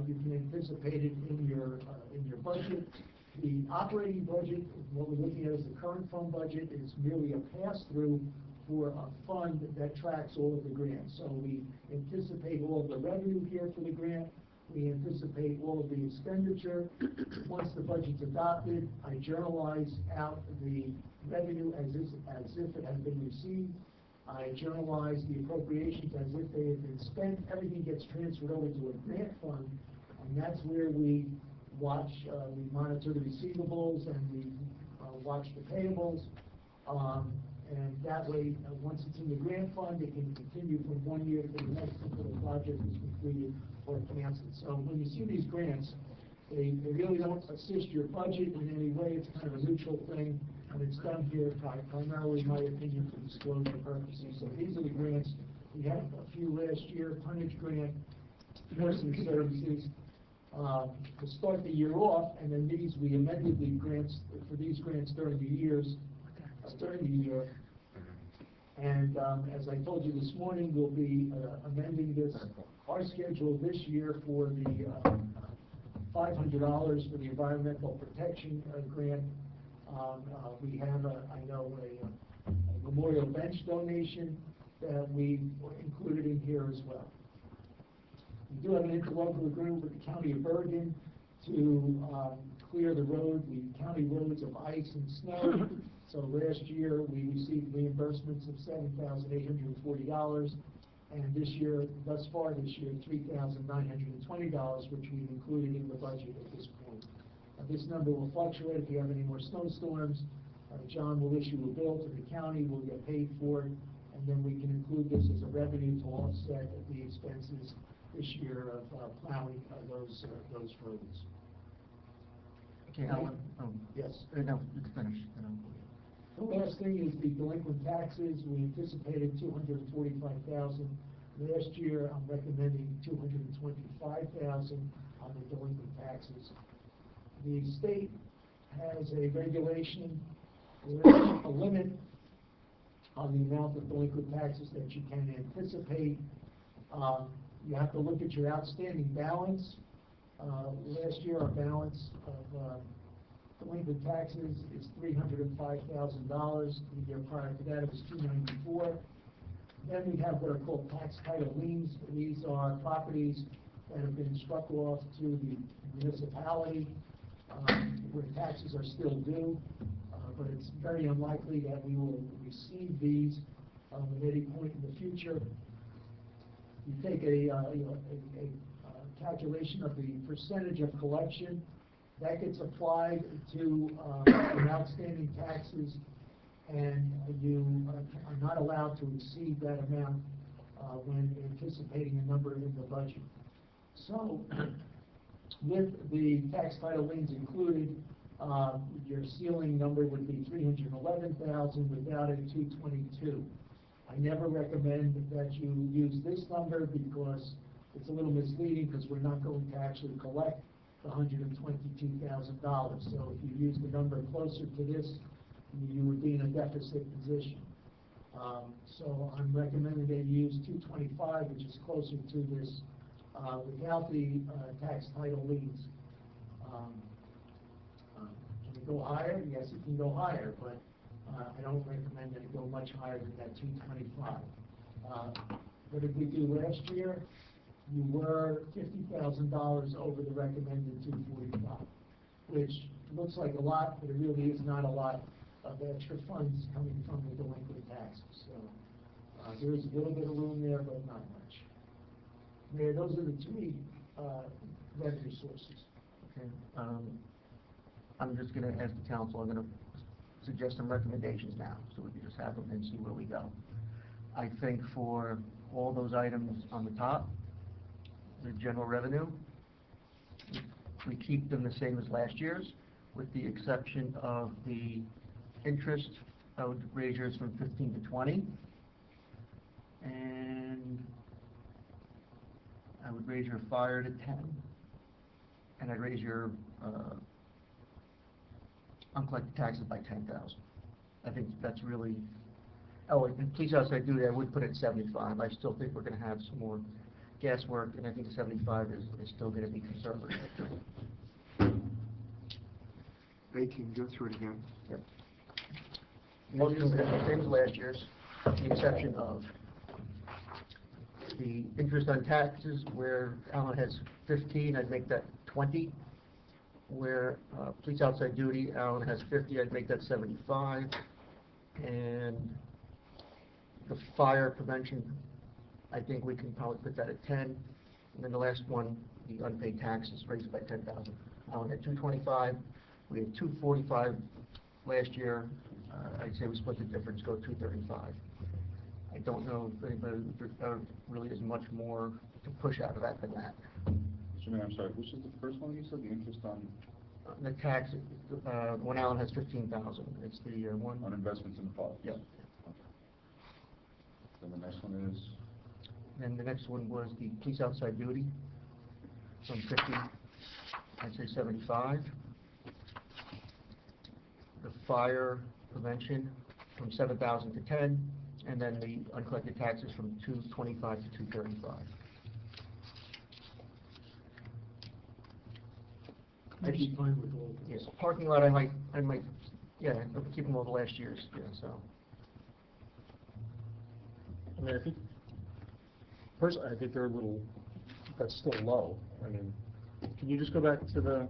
[SPEAKER 2] You can anticipate it in your budget. The operating budget, what we're looking at as the current fund budget, is merely a pass-through for a fund that tracks all of the grants. So we anticipate all of the revenue here for the grant. We anticipate all of the expenditure. Once the budget's adopted, I journalize out the revenue as if it has been received. I journalize the appropriations as if they have been spent. Everything gets transferred over to a grant fund, and that's where we watch, we monitor the receivables and we watch the payables. And that way, once it's in the grant fund, it can continue from one year to the next until the project is completed or canceled. So when you see these grants, they really don't assist your budget in any way. It's kind of a neutral thing, and it's done here primarily, in my opinion, for disclosure purposes. So these are the grants. We had a few last year, tonnage grant, nursing services, to start the year off, and then we amended the grants for these grants during the year. And as I told you this morning, we'll be amending our schedule this year for the $500 for the environmental protection grant. We have a memorial bench donation that we included in here as well. We do have an interlocal agreement with the County of Bergen to clear the county roads of ice and snow. So last year, we received reimbursements of $7,840, and this year, thus far this year, $3,920, which we've included in the budget at this point. This number will fluctuate if you have any more snowstorms. John will issue a bill to the county, we'll get paid for it, and then we can include this as a revenue to offset the expenses this year of plowing those roads.
[SPEAKER 1] Okay, Alan,
[SPEAKER 2] Yes.
[SPEAKER 1] no, you can finish.
[SPEAKER 2] The last thing is the delinquent taxes. We anticipated 245,000 last year. I'm recommending 225,000 on the delinquent taxes. The state has a regulation, a limit on the amount of delinquent taxes that you can anticipate. You have to look at your outstanding balance. Last year, our balance of delinquent taxes is $305,000. The year prior to that, it was $294,000. Then we have what are called tax title liens. These are properties that have been struck off to the municipality where taxes are still due, but it's very unlikely that we will receive these at any point in the future. You take a calculation of the percentage of collection that gets applied to your outstanding taxes, and you are not allowed to exceed that amount when anticipating a number in the budget. So, with the tax title liens included, your ceiling number would be $311,000, without it, $222,000. I never recommend that you use this number because it's a little misleading, because we're not going to actually collect the $122,000. So if you use the number closer to this, you would be in a deficit position. So I'm recommending that you use 225, which is closer to this, without the tax title liens. Can it go higher? Yes, it can go higher, but I don't recommend that it go much higher than that 225. What did we do last year? You were $50,000 over the recommended 245, which looks like a lot, but it really is not a lot of extra funds coming from the delinquent taxes. So there is a little bit of room there, but not much. Mayor, those are the three revenue sources.
[SPEAKER 1] Okay, I'm just gonna ask the council, I'm gonna suggest some recommendations now, so we can just have them and see where we go. I think for all those items on the top, the general revenue, we keep them the same as last year's, with the exception of the interest. I would raise yours from 15 to 20, and I would raise your fire to 10, and I'd raise your uncollected taxes by 10,000. I think that's really. Oh, and police outside duty, I would put it at 75. I still think we're going to have some more gas work, and I think 75 is still going to be conservative.
[SPEAKER 3] Ray, can you go through it again?
[SPEAKER 1] Yep. Most of them are the same as last year's, with the exception of the interest on taxes, where Alan has 15, I'd make that 20. Where police outside duty, Alan has 50, I'd make that 75. And the fire prevention, I think we can probably put that at 10. And then the last one, the unpaid taxes, raised by 10,000. Alan had 225, we had 245 last year. I'd say we split the difference, go 235. I don't know if anybody really is much more to push out of that than that.
[SPEAKER 9] Mr. Mayor, I'm sorry, which is the first one you said, the interest on?
[SPEAKER 1] The tax, when Alan has 15,000, it's the one.
[SPEAKER 9] On investments in the fund?
[SPEAKER 1] Yeah.
[SPEAKER 9] Okay. Then the next one is?
[SPEAKER 1] Then the next one was the police outside duty, from 50, I'd say 75. The fire prevention, from 7,000 to 10, and then the uncollected taxes from 225 to 235.
[SPEAKER 2] I'd be fine with all of
[SPEAKER 1] Yes,
[SPEAKER 2] this.
[SPEAKER 1] parking lot, I might, yeah, I'll keep them all the last year's, yeah, so.
[SPEAKER 7] I mean, I think, personally, I think they're a little, that's still low. I mean, can you just go back to the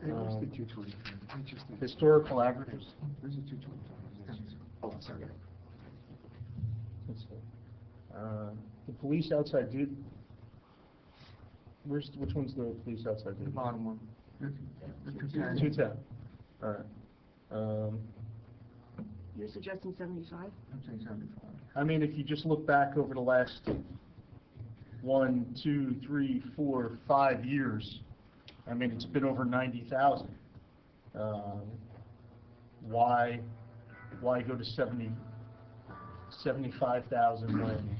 [SPEAKER 3] Hey, where's the 225? Interesting.
[SPEAKER 7] historical averages?
[SPEAKER 3] Where's the 225? Oh, sorry.
[SPEAKER 7] Let's see. The police outside duty, which one's the police outside
[SPEAKER 1] The
[SPEAKER 7] duty?
[SPEAKER 1] bottom one. The 210.
[SPEAKER 7] 210. All right.
[SPEAKER 5] You're suggesting 75?
[SPEAKER 1] I'm saying 75.
[SPEAKER 7] I mean, if you just look back over the last 1, 2, 3, 4, 5 years,
[SPEAKER 4] I mean, it's been over 90,000. Why go to 75,000 when,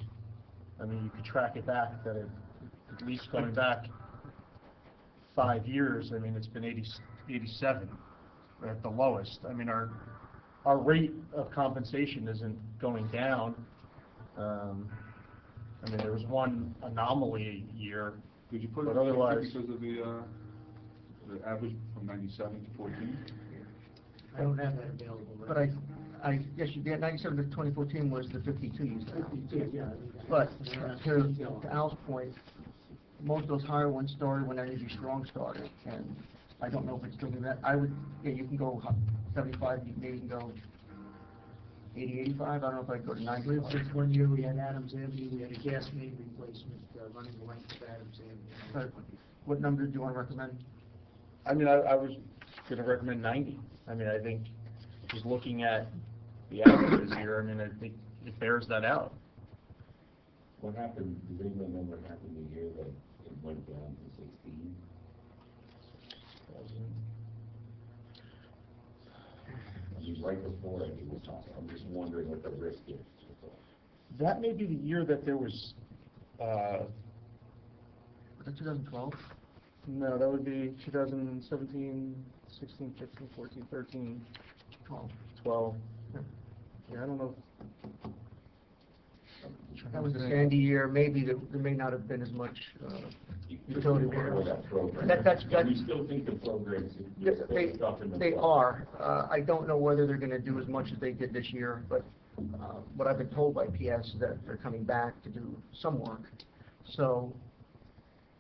[SPEAKER 4] I mean, you could track it back, that it, at least going back 5 years, I mean, it's been 87 at the lowest. I mean, our rate of compensation isn't going down. I mean, there was one anomaly year,
[SPEAKER 9] Did you put it
[SPEAKER 4] but otherwise,
[SPEAKER 9] because of the average from 97 to 14?
[SPEAKER 2] I don't have that available. right
[SPEAKER 1] But yes, you did, 97 to 2014 was the 52 you said.
[SPEAKER 2] now. 52, yeah.
[SPEAKER 1] But to Al's point, most of those higher ones started when Energy Strong started, and I don't know if it's still doing that. I would, yeah, you can go 75, you maybe can go 80, 85, I don't know if I'd go to
[SPEAKER 2] For
[SPEAKER 1] 90.
[SPEAKER 2] instance, one year we had Adams Avenue, we had a gas main replacement, running the length of Adams Avenue.
[SPEAKER 1] But what number do you want to recommend?
[SPEAKER 4] I mean, I was gonna recommend 90. I mean, I think just looking at the averages here, I mean, I think it bears that out.
[SPEAKER 8] What happened, does anyone remember what happened the year that it went down to 16? I mean, right before it was talking, I'm just wondering what the risk is.
[SPEAKER 4] That may be the year that there was,
[SPEAKER 1] Was it 2012?
[SPEAKER 4] no, that would be 2017, 16, 15, 14, 13,
[SPEAKER 1] 12.
[SPEAKER 4] 12.
[SPEAKER 1] Yeah.
[SPEAKER 4] Yeah, I don't know.
[SPEAKER 1] That was the Sandy year, maybe there may not have been as much utility
[SPEAKER 8] For
[SPEAKER 1] work.
[SPEAKER 8] that program.
[SPEAKER 1] That's-
[SPEAKER 8] We still think the programs,
[SPEAKER 1] Yeah,
[SPEAKER 8] there's still stuff in the.
[SPEAKER 1] They
[SPEAKER 8] book.
[SPEAKER 1] are. I don't know whether they're going to do as much as they did this year, but what I've been told by PS is that they're coming back to do some work. So,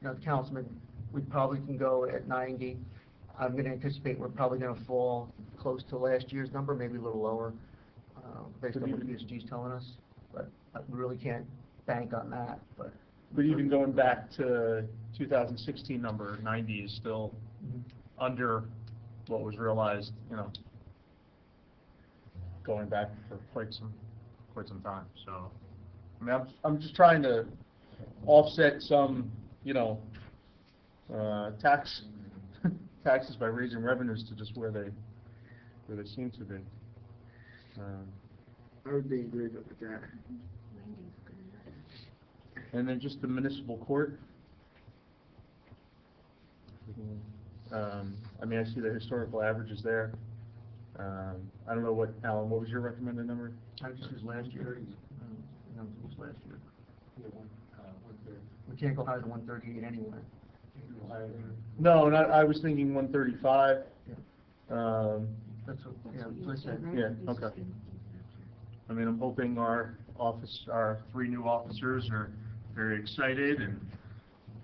[SPEAKER 1] you know, Councilman, we probably can go at 90. I'm going to anticipate we're probably going to fall close to last year's number, maybe a little lower, based on what PSG's telling us. But we really can't bank on that, but.
[SPEAKER 4] But even going back to 2016 number, 90 is still under what was realized, you know, going back for quite some time. So, I mean, I'm just trying to offset some, you know, taxes by raising revenues to just where they seem to be.
[SPEAKER 3] I would be agree with that.
[SPEAKER 4] And then just the municipal court. I mean, I see the historical averages there. I don't know what, Alan, what was your recommended number?
[SPEAKER 1] I just was last year. No, it was last year.
[SPEAKER 2] Yeah, 130.
[SPEAKER 1] We can't go higher than 138 anyway.
[SPEAKER 4] No, not, I was thinking 135.
[SPEAKER 1] That's what, yeah, that's what I said.
[SPEAKER 4] Yeah, okay. I mean, I'm hoping our 3 new officers are very excited and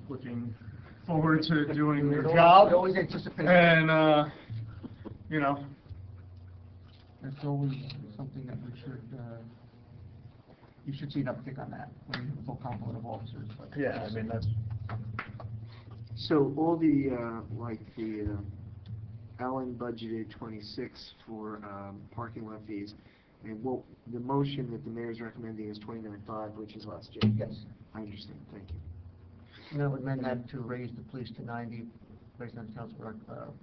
[SPEAKER 4] looking forward to doing their job.
[SPEAKER 1] We always anticipate.
[SPEAKER 4] And, you know,
[SPEAKER 1] It's always something that we should, you should see an uptick on that, when you have a full complement of officers. But
[SPEAKER 4] yeah, I mean, that's,
[SPEAKER 3] So all the, Allen budgeted 26 for parking lot fees, and the motion that the mayor's recommending is 29.5, which is last year.
[SPEAKER 1] Yes.
[SPEAKER 3] I understand, thank you.
[SPEAKER 1] And I would amend that to raise the police to 90, based on Councilor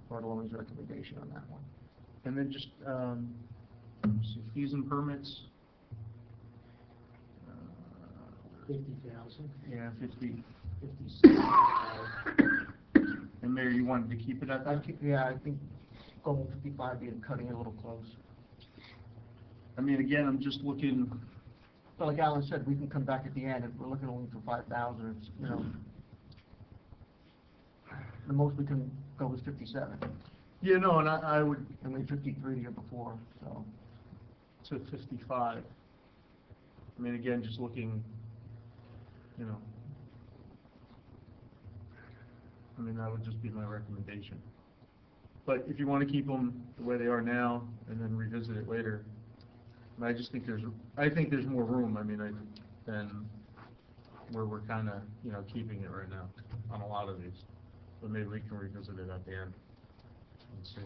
[SPEAKER 1] Bartolome's recommendation on that one.
[SPEAKER 4] and then just, let's see, fees and permits.
[SPEAKER 2] 50,000.
[SPEAKER 4] Yeah, 50.
[SPEAKER 2] 56.
[SPEAKER 4] And Mayor, you wanted to keep it at that?
[SPEAKER 1] Yeah, I think going 55 being cutting it a little close.
[SPEAKER 4] I mean, again, I'm just looking,
[SPEAKER 1] But like Alan said, we can come back at the end, if we're looking only for 5,000, it's, you know, the most we can go is 57,
[SPEAKER 4] yeah, no, and I would,
[SPEAKER 1] and we had 53 the year before, so.
[SPEAKER 4] to 55. I mean, again, just looking, you know, I mean, that would just be my recommendation. But if you want to keep them the way they are now and then revisit it later, I just think I think there's more room, I mean, than where we're kind of, you know, keeping it right now on a lot of these. But maybe we can revisit it at the end and see.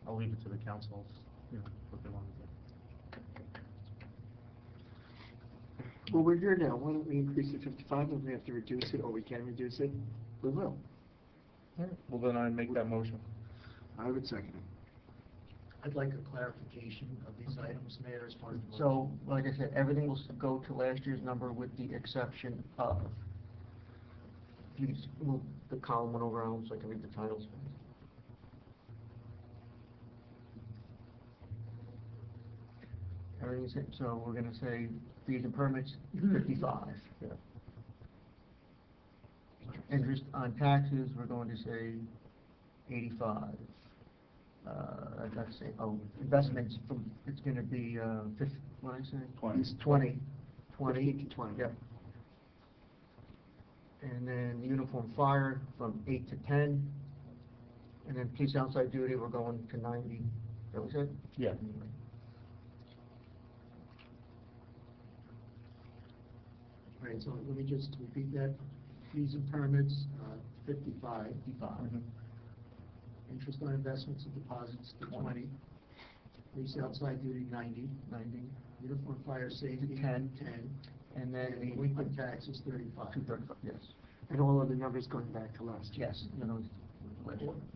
[SPEAKER 4] I'll leave it to the council, you know, what they want to do.
[SPEAKER 3] Well, we're here now, why don't we increase it to 55, and we have to reduce it, or we can reduce it? We will.
[SPEAKER 7] All right, well, then I make that motion.
[SPEAKER 3] I would second it.
[SPEAKER 2] I'd like a clarification of these items, Mayor, as far as. the
[SPEAKER 1] So, like I said, everything will go to last year's number with the exception of, if you just move the column one over on so I can read the titles. Everything's, so we're gonna say fees and permits, 55.
[SPEAKER 7] Yeah.
[SPEAKER 1] Interest on taxes, we're going to say 85. That's it. Oh, investments, it's gonna be, what did I say?
[SPEAKER 9] 20.
[SPEAKER 1] It's 20. 20.
[SPEAKER 3] 15 to 20.
[SPEAKER 1] Yep. And then uniform fire from 8 to 10. And then police outside duty, we're going to 90. Is that what you said?
[SPEAKER 7] Yeah.
[SPEAKER 2] All right, so let me just repeat that. Fees and permits, 55.
[SPEAKER 1] 55.
[SPEAKER 2] Interest on investments and deposits, 20. Police outside duty, 90.
[SPEAKER 1] 90.
[SPEAKER 2] Uniform fire safety,
[SPEAKER 1] 10.
[SPEAKER 2] 10.
[SPEAKER 1] And then
[SPEAKER 2] And
[SPEAKER 1] the
[SPEAKER 2] delinquent taxes, 35.
[SPEAKER 1] 235, yes.
[SPEAKER 3] And all of the numbers going back to last year.
[SPEAKER 1] Yes, you know,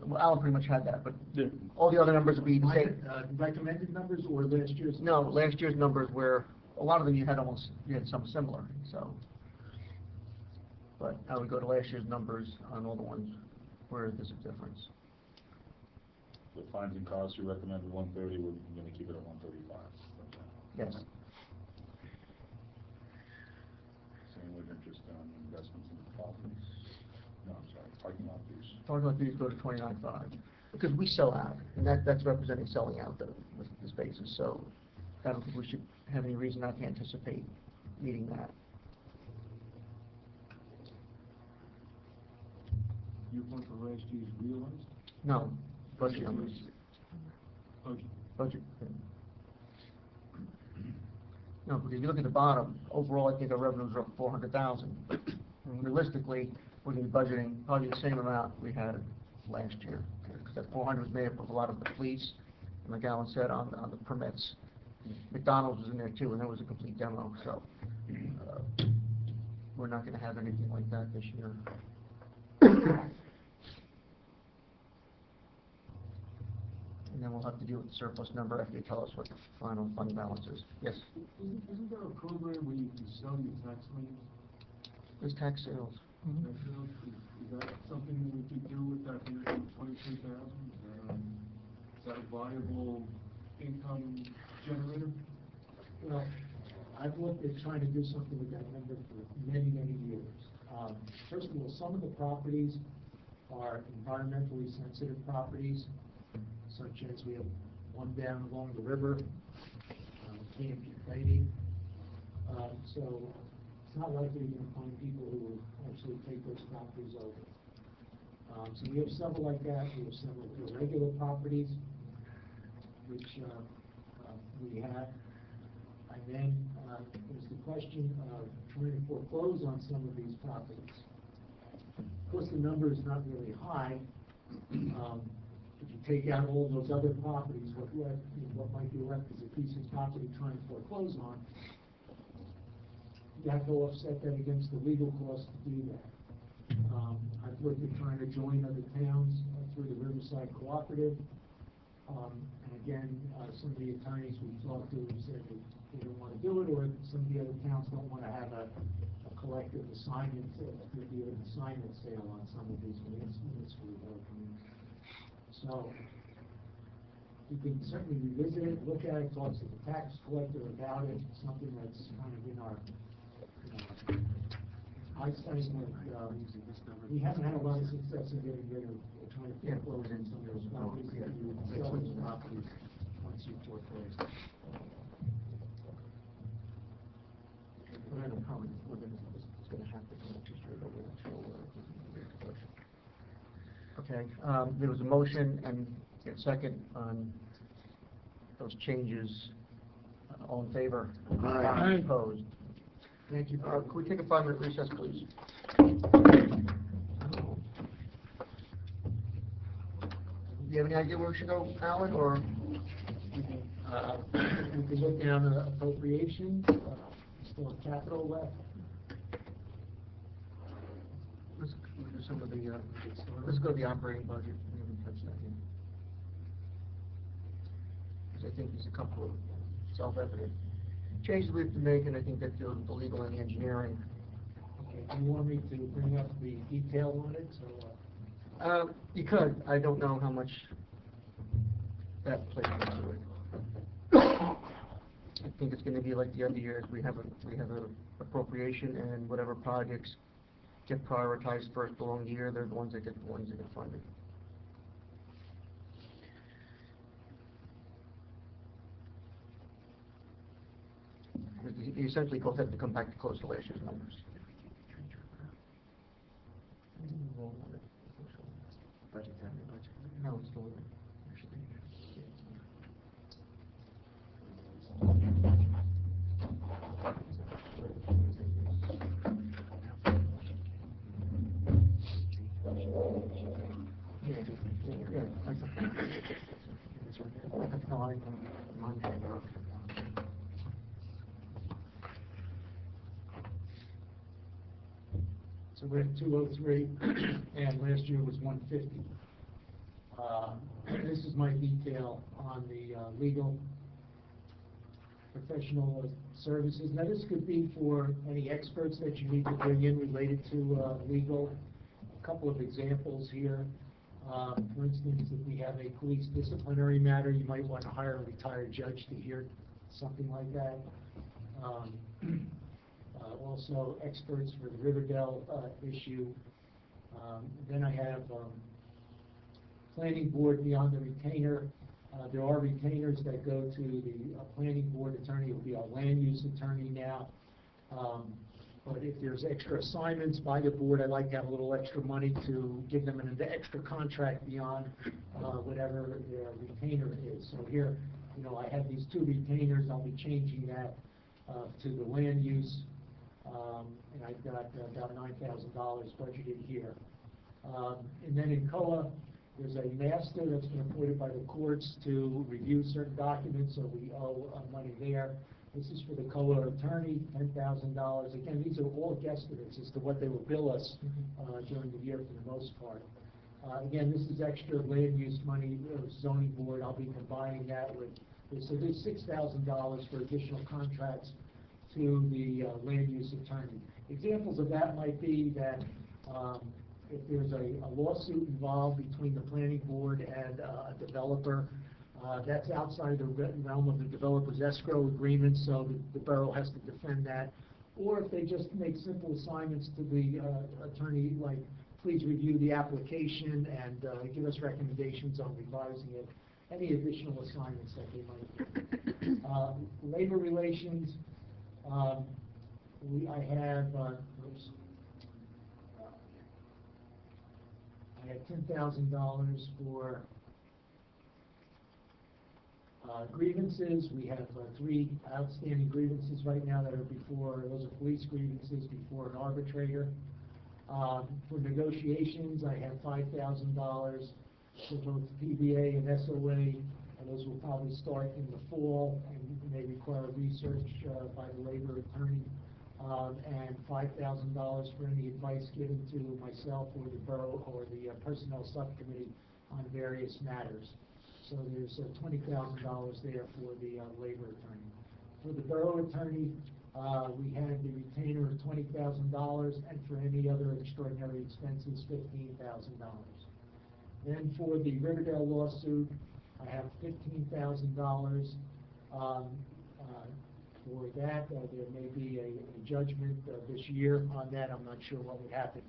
[SPEAKER 1] well, Alan pretty much had that, but
[SPEAKER 7] Yeah.
[SPEAKER 1] all the other numbers would be the same.
[SPEAKER 2] Recommended numbers or last year's?
[SPEAKER 1] No, last year's numbers were, a lot of them you had some similar, so. But I would go to last year's numbers on all the ones where there's a difference.
[SPEAKER 9] The fines and costs, you recommended 130, we're gonna keep it at 135.
[SPEAKER 1] Yes.
[SPEAKER 9] Same with interest on investments in properties. No, I'm sorry, parking lot fees.
[SPEAKER 1] Parking lot fees go to 29.5, because we sell out, and that's representing selling out the spaces, so I don't think we should have any reason not to anticipate meeting that.
[SPEAKER 6] Your point for last year's realized
[SPEAKER 1] No, budget numbers,
[SPEAKER 6] budget.
[SPEAKER 1] budget. No, because if you look at the bottom, overall, I think our revenues are up 400,000. And realistically, we're gonna be budgeting probably the same amount we had last year. Because that 400 was made up of a lot of the police, and like Alan said, on the permits. McDonald's was in there too, and that was a complete demo, so, we're not gonna have anything like that this year. And then we'll have to deal with the surplus number after you tell us what the final fund balance is. Yes,
[SPEAKER 6] Isn't there a program where you can sell your tax liens?
[SPEAKER 1] there's tax sales.
[SPEAKER 6] Tax sales? Is that something that we could do with that 123,000? Is that a viable income generator?
[SPEAKER 2] Well, I've looked at trying to do something with that number for many, many years. First of all, some of the properties are environmentally sensitive properties, such as we have one down along the river, Camp Lady. So it's not likely you're going to find people who will actually take those properties over. So we have several like that. We have several irregular properties, which we have. And then there's the question of trying to foreclose on some of these properties. Of course, the number is not really high. If you take out all those other properties, what might be left is a piece of property trying to foreclose on. You have to offset that against the legal cost to do that. I've looked at trying to join other towns through the Riverside Cooperative. And again, some of the attorneys we've talked to have said that they don't want to do it, or some of the other towns don't want to have a collective assignment, maybe an assignment sale on some of these municipal communities. So, you can certainly revisit it, look at it, talk to the tax collector about it, something that's kind of in our, I study, we haven't had a lot of success in getting rid of, trying to foreclose on some of those properties, that you sell those properties once you foreclose.
[SPEAKER 1] We're gonna probably, it's gonna happen next year, but we're not sure where. Okay, there was a motion and a second on those changes. All in favor?
[SPEAKER 3] Aye.
[SPEAKER 1] Opposed? Thank you. Could we take a 5-minute recess, please? Do you have any idea where we should go, Alan, or?
[SPEAKER 2] We can look down at appropriation, still have capital left.
[SPEAKER 1] let's do some of the, let's go to the operating budget. We haven't touched that yet. 'Cause I think there's a couple of self-evident changes we have to make, and I think that deals with the legal and the engineering.
[SPEAKER 2] Okay, do you want me to bring up the detail on it, so,
[SPEAKER 1] You could, I don't know how much that plays into it. I think it's gonna be like the other years, we have a appropriation, and whatever projects get prioritized first along the year, they're the ones that get funded. You essentially both have to come back to close to last year's numbers.
[SPEAKER 3] Budget, budget.
[SPEAKER 1] No, it's still in, actually. Yeah, that's okay. That's how I, mine.
[SPEAKER 2] so we're at 203, and last year was 150. This is my detail on the legal professional services. Now, this could be for any experts that you need to bring in related to legal. A couple of examples here. For instance, if we have a police disciplinary matter, you might want to hire a retired judge to hear something like that. Also, experts for the Riverdale issue. Then I have planning board beyond the retainer. There are retainers that go to the planning board attorney. It will be our land use attorney now. But if there's extra assignments by the board, I'd like to have a little extra money to give them an extra contract beyond whatever their retainer is. So here, you know, I have these two retainers. I'll be changing that to the land use, and I've got about $9,000 budgeted here. And then in COA, there's a master that's been appointed by the courts to review certain documents, so we owe money there. This is for the COA attorney, $10,000. Again, these are all guesstimates as to what they will bill us during the year for the most part. Again, this is extra land use money, zoning board. I'll be combining that with this. So there's $6,000 for additional contracts to the land use attorney. Examples of that might be that if there's a lawsuit involved between the planning board and a developer, that's outside the realm of the developer's escrow agreement, so the borough has to defend that. Or if they just make simple assignments to the attorney, like, please review the application and give us recommendations on revising it, any additional assignments that they might do. Labor relations, I have $10,000 for grievances. We have 3 outstanding grievances right now that are before, those are police grievances before an arbitrator. For negotiations, I have $5,000 for both PBA and SOA, and those will probably start in the fall and may require research by the labor attorney. And $5,000 for any advice given to myself or the borough or the personnel subcommittee on various matters. So there's $20,000 there for the labor attorney. For the borough attorney, we had the retainer of $20,000, and for any other extraordinary expenses, $15,000. Then for the Riverdale lawsuit, I have $15,000. For that, there may be a judgment this year on that. I'm not sure what would happen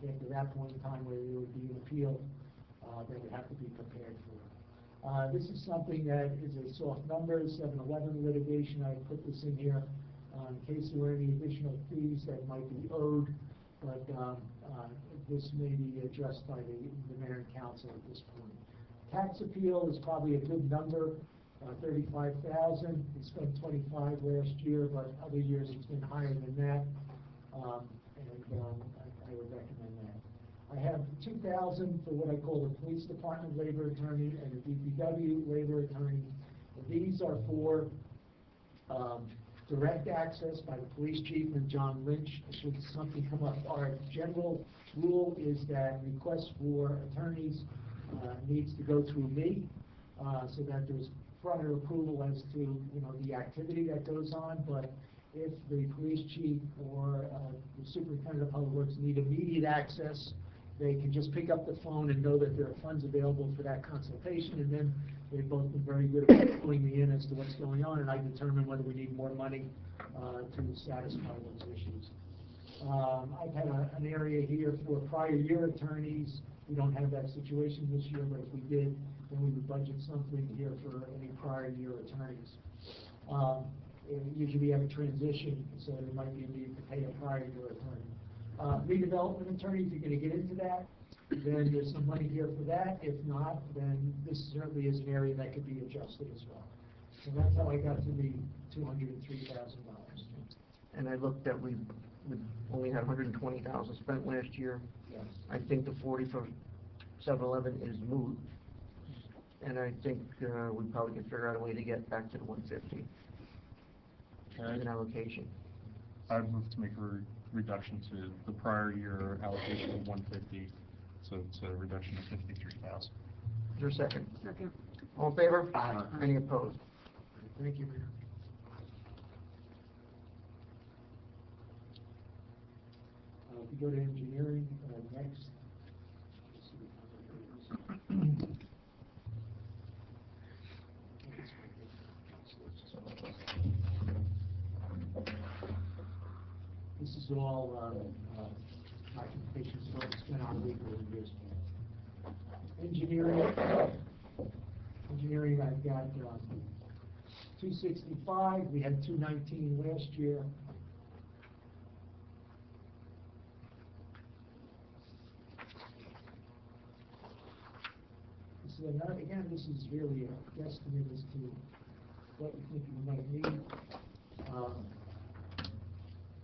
[SPEAKER 2] after that point in time, whether there would be an appeal that would have to be prepared for. This is something that is a soft number, 7-11 litigation. I put this in here in case there were any additional fees that might be owed, but this may be addressed by the mayor and council at this point. Tax appeal is probably a good number. 35,000. We spent 25 last year, but other years it's been higher than that, and I would recommend that. I have 2,000 for what I call the police department labor attorney and the DPW labor attorney. These are for direct access by the police chief and John Lynch should something come up. Our general rule is that requests for attorneys needs to go through me, so that there's prior approval as to, you know, the activity that goes on. But if the police chief or the superintendent of public works need immediate access, they can just pick up the phone and know that there are funds available for that consultation, and then they've both been very good at pulling me in as to what's going on, and I determine whether we need more money to satisfy those issues. I've had an area here for prior year attorneys. We don't have that situation this year, but if we did, then we would budget something here for any prior year attorneys. Usually we have a transition, so there might be a need to pay a prior year attorney. Redevelopment attorneys, you're going to get into that. Then there's some money here for that. If not, then this certainly is an area that could be adjusted as well. So that's how I got to the $203,000.
[SPEAKER 1] And I looked at, we only had 120,000 spent last year.
[SPEAKER 2] Yes.
[SPEAKER 1] I think the 40 for 7-Eleven is moot. And I think we probably can figure out a way to get back to the 150 as an allocation.
[SPEAKER 7] I've moved to make a reduction to the prior year allocation of 150, so it's a reduction of 53,000.
[SPEAKER 1] Is there a second?
[SPEAKER 5] Second.
[SPEAKER 1] All in favor? Aye. Any opposed?
[SPEAKER 2] Thank you, Mayor. If you go to engineering, next. This is all documentation spent on legal years. Engineering, I've got 265. We had 219 last year. This is another, again, this is really a guesstimate as to what we think we might need.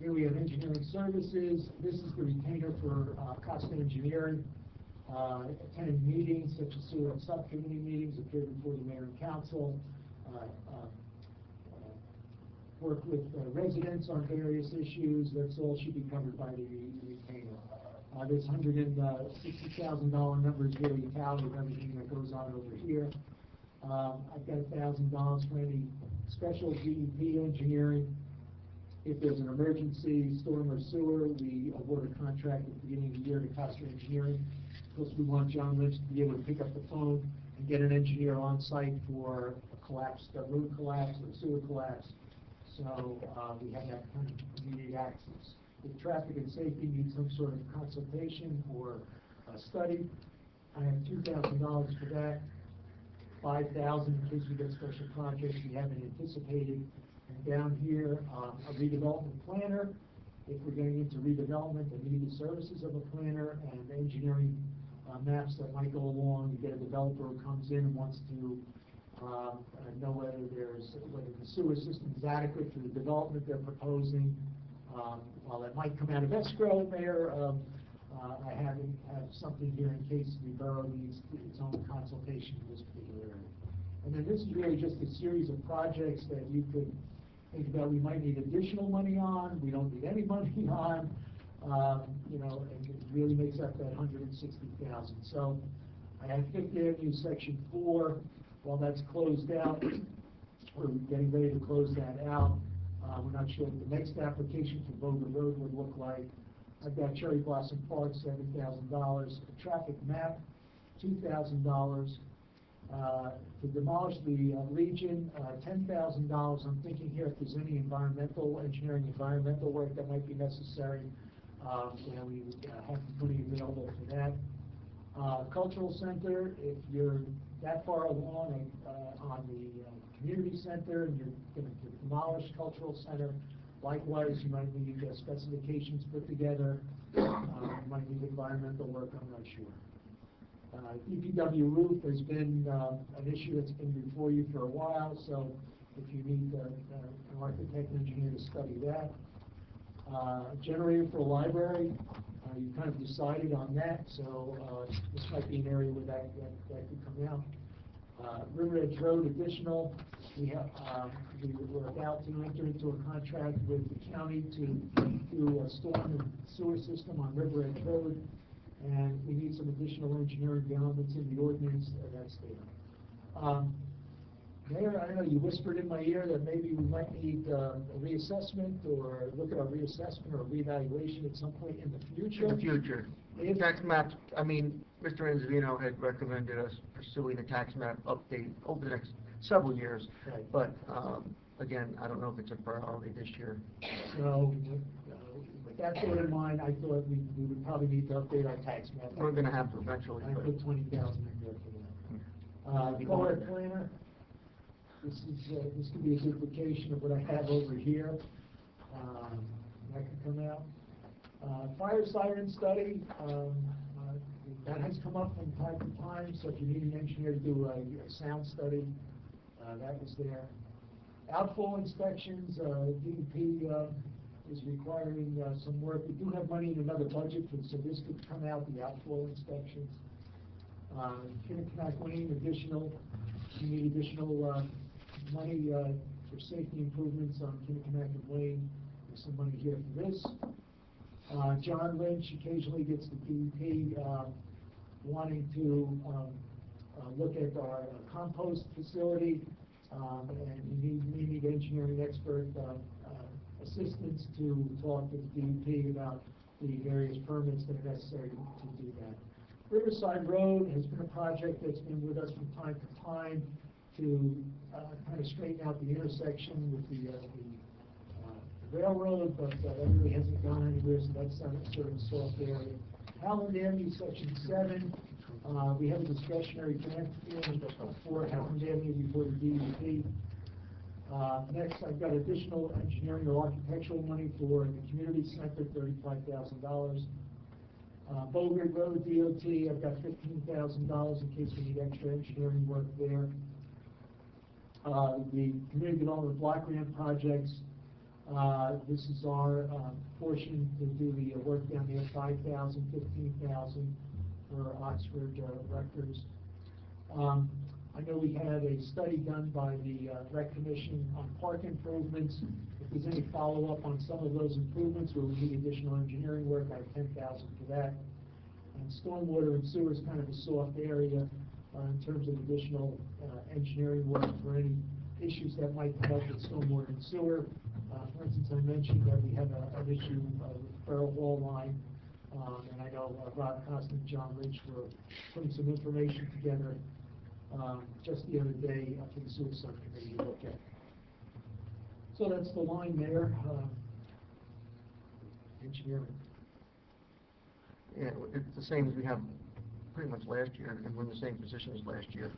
[SPEAKER 2] Here we have engineering services. This is the retainer for Costa Engineering. Attended meetings such as sewer and subcommittee meetings, appeared before the mayor and council, worked with residents on various issues. That's all should be covered by the retainer. This $160,000 number is really tallied with everything that goes on over here. I've got $1,000 for any special DEP engineering. If there's an emergency, storm or sewer, we award a contract at the beginning of the year to Costa Engineering. Of course, we want John Lynch to be able to pick up the phone and get an engineer on site for a collapse, a road collapse or sewer collapse. So we have that kind of immediate access. If traffic and safety needs some sort of consultation or a study, I have $2,000 for that. $5,000 in case we get special projects we haven't anticipated. And down here, a redevelopment planner. If we're getting into redevelopment, the needed services of a planner and engineering maps that might go along. You get a developer who comes in and wants to know whether the sewer system is adequate for the development they're proposing. While that might come out of escrow, Mayor, I have something here in case the borough needs its own consultation in this particular area. And then this is really just a series of projects that you could think about. We might need additional money on. We don't need any money on. You know, and it really makes up that $160,000. So I have Fifth Avenue Section 4. While that's closed out, we're getting ready to close that out. We're not sure what the next application for Boga Road would look like. I've got Cherry Blossom Park, $7,000. A traffic map, $2,000. To demolish the Legion, $10,000. I'm thinking here if there's any environmental work that might be necessary. You know, we have money available for that. Cultural Center, if you're that far along on the community center and you're going to demolish Cultural Center, likewise you might need specifications put together. You might need environmental work, I'm not sure. DPW roof has been an issue that's been before you for a while, so if you need an architect engineer to study that. Generator for a library, you kind of decided on that, so this might be an area where that could come out. River Edge Road additional, we're about to enter into a contract with the county to do a storm and sewer system on River Edge Road. and we need some additional engineering elements in the ordinance, that's there. Mayor, I know you whispered in my ear that maybe we might need a reassessment or look at a reassessment or reevaluation at some point in the future.
[SPEAKER 1] In the future. Tax maps, I mean, Mr. Anzavino had recommended us pursuing a tax map update over the next several years.
[SPEAKER 2] Right.
[SPEAKER 1] But, again, I don't know if it's a priority this year.
[SPEAKER 2] So, with that thought in mind, I thought we would probably need to update our tax map.
[SPEAKER 1] We're gonna have to eventually,
[SPEAKER 2] I
[SPEAKER 1] but
[SPEAKER 2] put 20,000 in there for that. Co-ed planner, this could be a duplication of what I have over here. That could come out. Fire siren study, that has come up from time to time, so if you need an engineer to do a sound study, that was there. Outfall inspections, DEP is requiring some work. We do have money in another budget, so this could come out, the outfall inspections. Kinnickinnick Lane, we need additional money for safety improvements on Kinnickinnick Lane. There's some money here for this. John Lynch occasionally gets the DEP wanting to look at our compost facility, and we need engineering expert assistance to talk with the DEP about the various permits that are necessary to do that. Riverside Road has been a project that's been with us from time to time to kind of straighten out the intersection with the railroad, but that really hasn't gone anywhere, so that's sort of a soft area. Howland Avenue, Section 7, we have a discretionary grant for Howland Avenue before the DEP. Next, I've got additional engineering or architectural money for the community center, $35,000. Bogart Road DOT, I've got $15,000 in case we need extra engineering work there. The community development block grant projects, this is our portion to do the work down there, $5,000, $15,000 for Oxford Rutgers. I know we had a study done by the Rec Commission on park improvements. If there's any follow-up on some of those improvements where we need additional engineering work, I have $10,000 for that. And stormwater and sewer is kind of a soft area in terms of additional engineering work for any issues that might come up with stormwater and sewer. For instance, I mentioned that we have an issue with the Farrell Wall line, and I know Rob Costa and John Lynch were putting some information together just the other day for the sewer subcommittee to look at. So that's the line there. Engineering.
[SPEAKER 1] Yeah, it's the same as we have pretty much last year, and we're in the same position as last year.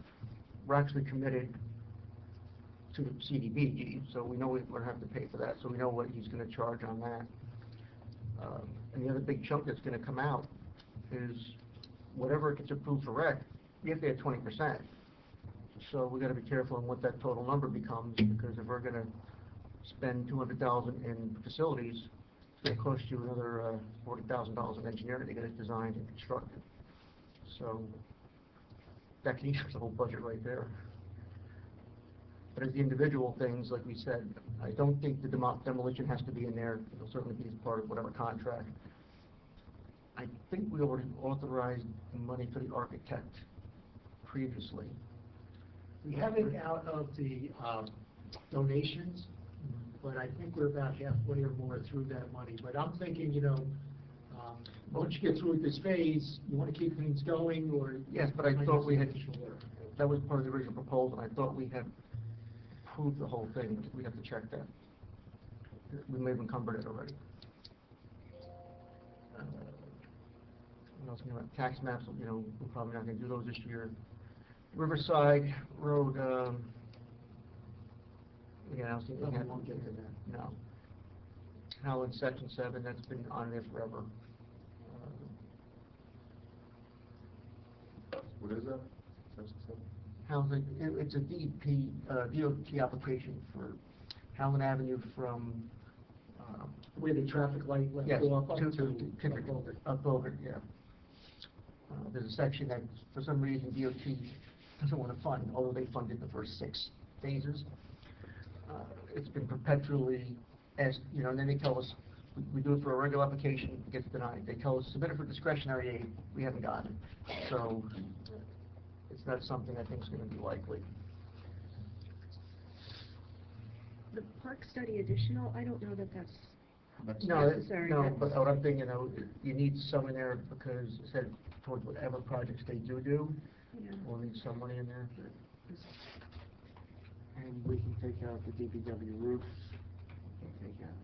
[SPEAKER 1] We're actually committed to CDBG, so we know we're going to have to pay for that, so we know what he's going to charge on that. And the other big chunk that's going to come out is whatever gets approved for rec, we have to add 20%. So we got to be careful on what that total number becomes, because if we're going to spend $200,000 in facilities, it's going to cost you another $40,000 in engineering to get it designed and constructed. So that can eat the whole budget right there. But as the individual things, like we said, I don't think the demolition has to be in there. It'll certainly be part of whatever contract. I think we already authorized the money for the architect previously.
[SPEAKER 2] We have it out of the donations, but I think we're about halfway or more through that money. But I'm thinking, once you get through with this phase, you want to keep things going, or...
[SPEAKER 1] Yes, but I thought we had, that was part of the original proposal. I thought we had approved the whole thing. We have to check that. We may have encumbered it already. What else? Tax maps, we're probably not going to do those this year. Riverside Road, yeah, I don't think we won't get to that. No. Howland Section 7, that's been on there forever.
[SPEAKER 9] What is that? Section 7?
[SPEAKER 1] Howland, it's a DOT application for Howland Avenue from
[SPEAKER 2] Where the traffic light left
[SPEAKER 1] yes,
[SPEAKER 2] off up
[SPEAKER 1] to Bogart, yeah. There's a section that, for some reason, DOT doesn't want to fund, although they funded the first 6 phases. It's been perpetually asked, and then they tell us we do it for a regular application, it gets denied. They tell us, submit it for discretionary aid, we haven't gotten it. So, it's not something I think is gonna be likely.
[SPEAKER 5] The park study additional, I don't know that that's
[SPEAKER 1] No,
[SPEAKER 5] necessary.
[SPEAKER 1] no,
[SPEAKER 5] That's-
[SPEAKER 1] but what I'm thinking, you need some in there because it said towards whatever projects they do,
[SPEAKER 5] Yeah.
[SPEAKER 1] we'll need some money in there.
[SPEAKER 3] And we can take out the DPW roof. We can take out,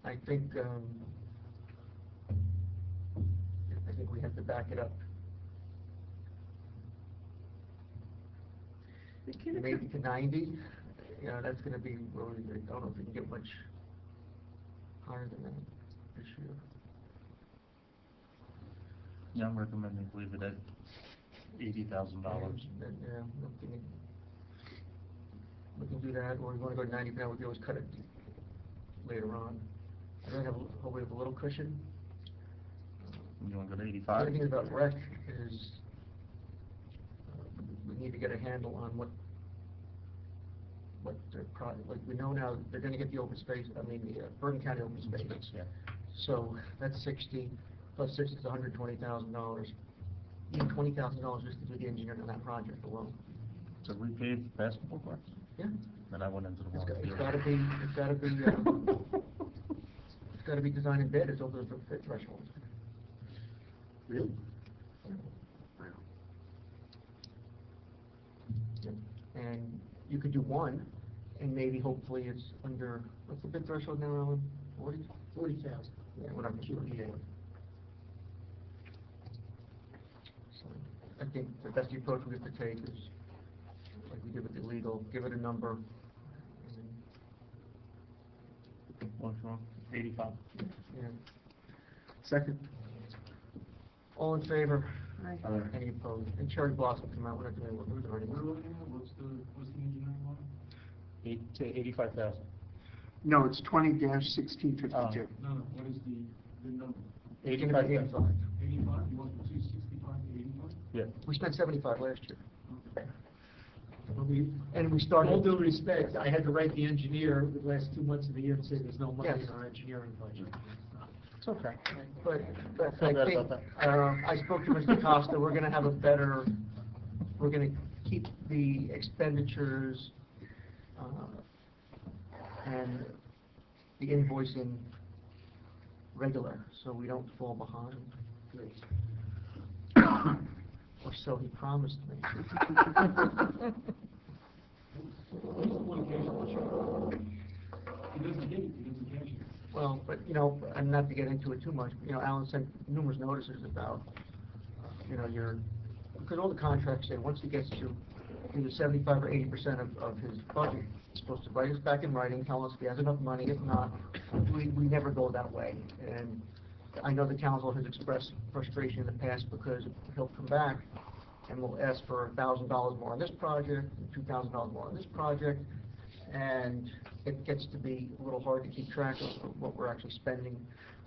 [SPEAKER 1] I think we have to back it up.
[SPEAKER 5] The kindergarten-
[SPEAKER 1] Maybe to 90, that's gonna be, really, I don't know if we can get much higher than that this year.
[SPEAKER 4] Yeah, I'm recommending leave it at $80,000.
[SPEAKER 1] Then, yeah, I'm thinking we can do that, or we wanna go to 90, now we can always cut it later on. I don't have, hopefully have a little cushion.
[SPEAKER 4] You wanna go to
[SPEAKER 1] The
[SPEAKER 4] 85?
[SPEAKER 1] other thing about rec is, we need to get a handle on what their like, we know now they're gonna get the open space, the Bergen County open space.
[SPEAKER 4] Yeah.
[SPEAKER 1] So, that's 60, plus 60 is $120,000. You need $20,000 just to do the engineering on that project alone.
[SPEAKER 4] To repave basketball courts?
[SPEAKER 1] Yeah.
[SPEAKER 4] Then I went into the
[SPEAKER 1] It's
[SPEAKER 4] wrong
[SPEAKER 1] got-
[SPEAKER 4] field.
[SPEAKER 1] it's gotta be designed in bid, it's over the fit threshold.
[SPEAKER 3] really? Wow.
[SPEAKER 1] And you could do one, and maybe hopefully it's under, what's the bid threshold now, Alan? 40?
[SPEAKER 2] 40,000.
[SPEAKER 1] Yeah, whatever, 48. So, I think the best approach we have to take is, like we did with the legal, give it a number, and
[SPEAKER 4] What's wrong? 85.
[SPEAKER 1] then, yeah.
[SPEAKER 3] Second.
[SPEAKER 1] All in favor?
[SPEAKER 5] Aye.
[SPEAKER 1] Any opposed? And cherry blossom come out, we're not doing what we're doing.
[SPEAKER 6] Where are we now? What's the engineering line?
[SPEAKER 7] 8 to 85,000.
[SPEAKER 3] No, it's 20-1652.
[SPEAKER 6] No, what is the number?
[SPEAKER 1] It's gonna be 85.
[SPEAKER 6] 85, you want to do 65 to 85?
[SPEAKER 7] Yeah.
[SPEAKER 1] We spent 75 last year.
[SPEAKER 2] But we,
[SPEAKER 1] And we
[SPEAKER 2] with
[SPEAKER 1] started.
[SPEAKER 2] all due respect, I had to write the engineer the last 2 months of the year and say there's no money
[SPEAKER 1] Yes.
[SPEAKER 2] in our engineering budget.
[SPEAKER 7] It's okay.
[SPEAKER 1] But
[SPEAKER 7] feel
[SPEAKER 1] I
[SPEAKER 7] bad
[SPEAKER 1] think,
[SPEAKER 7] about
[SPEAKER 1] I spoke to Mr. Costa, we're gonna have a better, we're gonna keep the expenditures, and the invoicing regular, so we don't fall behind. Or so he promised me.
[SPEAKER 6] What's the one cash flow? He doesn't get it, he doesn't cash it.
[SPEAKER 1] Well, but, and not to get into it too much, Alan sent numerous notices about, because all the contracts say, once he gets to either 75 or 80% of his budget, he's supposed to write us back in writing, tell us if he has enough money, if not, we never go that way. And I know the council has expressed frustration in the past because he'll come back and we'll ask for $1,000 more on this project, and $2,000 more on this project, and it gets to be a little hard to keep track of what we're actually spending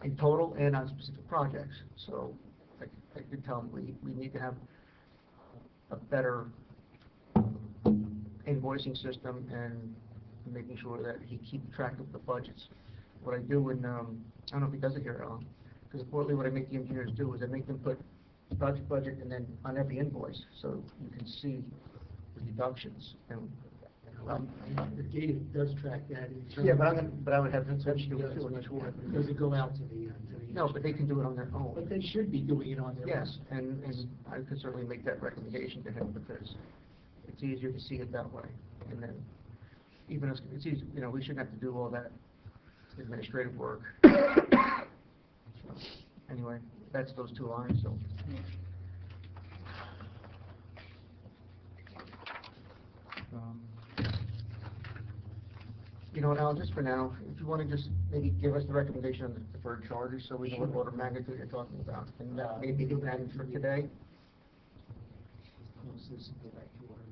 [SPEAKER 1] in total and on specific projects. So I did tell him we need to have a better invoicing system and making sure that he keeps track of the budgets. What I do when, I don't know if he does it here, Alan, because importantly what I make the engineers do is I make them put project budget and then on every invoice, so you can see the deductions. And
[SPEAKER 2] The data does track that in terms.
[SPEAKER 1] yeah, but I would have them do it too, I'm not sure.
[SPEAKER 2] It doesn't go out to the.
[SPEAKER 1] No, but they can do it on their own.
[SPEAKER 2] But they should be doing it on their own.
[SPEAKER 1] Yes, and I could certainly make that recommendation to him because it's easier to see it that way. And then, even if it's easy, we shouldn't have to do all that administrative work. So, anyway, that's those two lines, so. Al, just for now, if you want to just maybe give us the recommendation on the deferred charges so we know what order of magnitude you're talking about, and maybe do that for today.
[SPEAKER 2] No, so this will go back to order.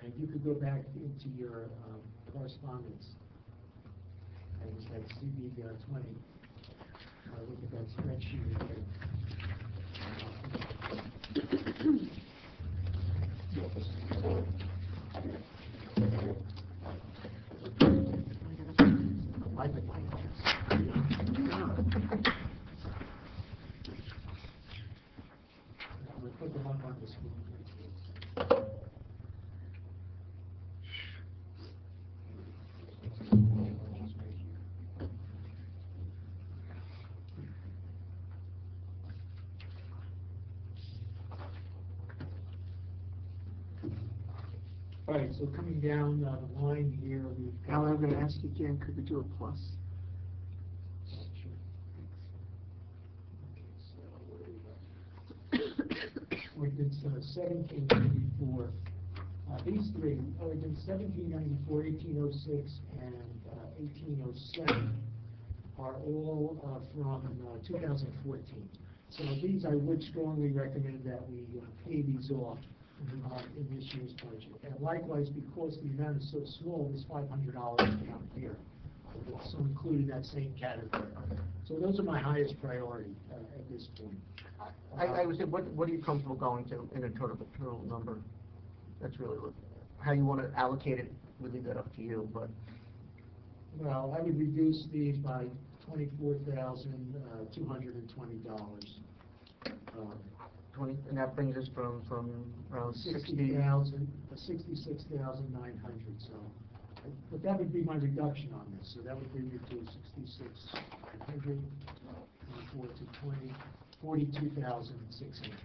[SPEAKER 2] And you could go back into your correspondence, and it's like CB 20. Look at that spreadsheet again. on the screen. All right, so coming down the line here, we've got.
[SPEAKER 3] Al, I'm gonna ask you again, could we do a plus?
[SPEAKER 2] Sure. Ordinance 1794. These three, ordinance 1794, 1806, and 1807 are all from 2014. So these, I would strongly recommend that we pay these off in this year's budget. And likewise, because the amount is so small, this $500 down here, it's included in that same category. So those are my highest priority at this point.
[SPEAKER 1] I would say, what are you comfortable going to in a total number? That's really how you want to allocate it. We leave that up to you, but.
[SPEAKER 2] Well, I would reduce these by $24,220.
[SPEAKER 1] 20, and that brings us from around 60.
[SPEAKER 2] 66,900, so. But that would be my reduction on this, so that would bring me to 6,600, 24 to 20, 42,600.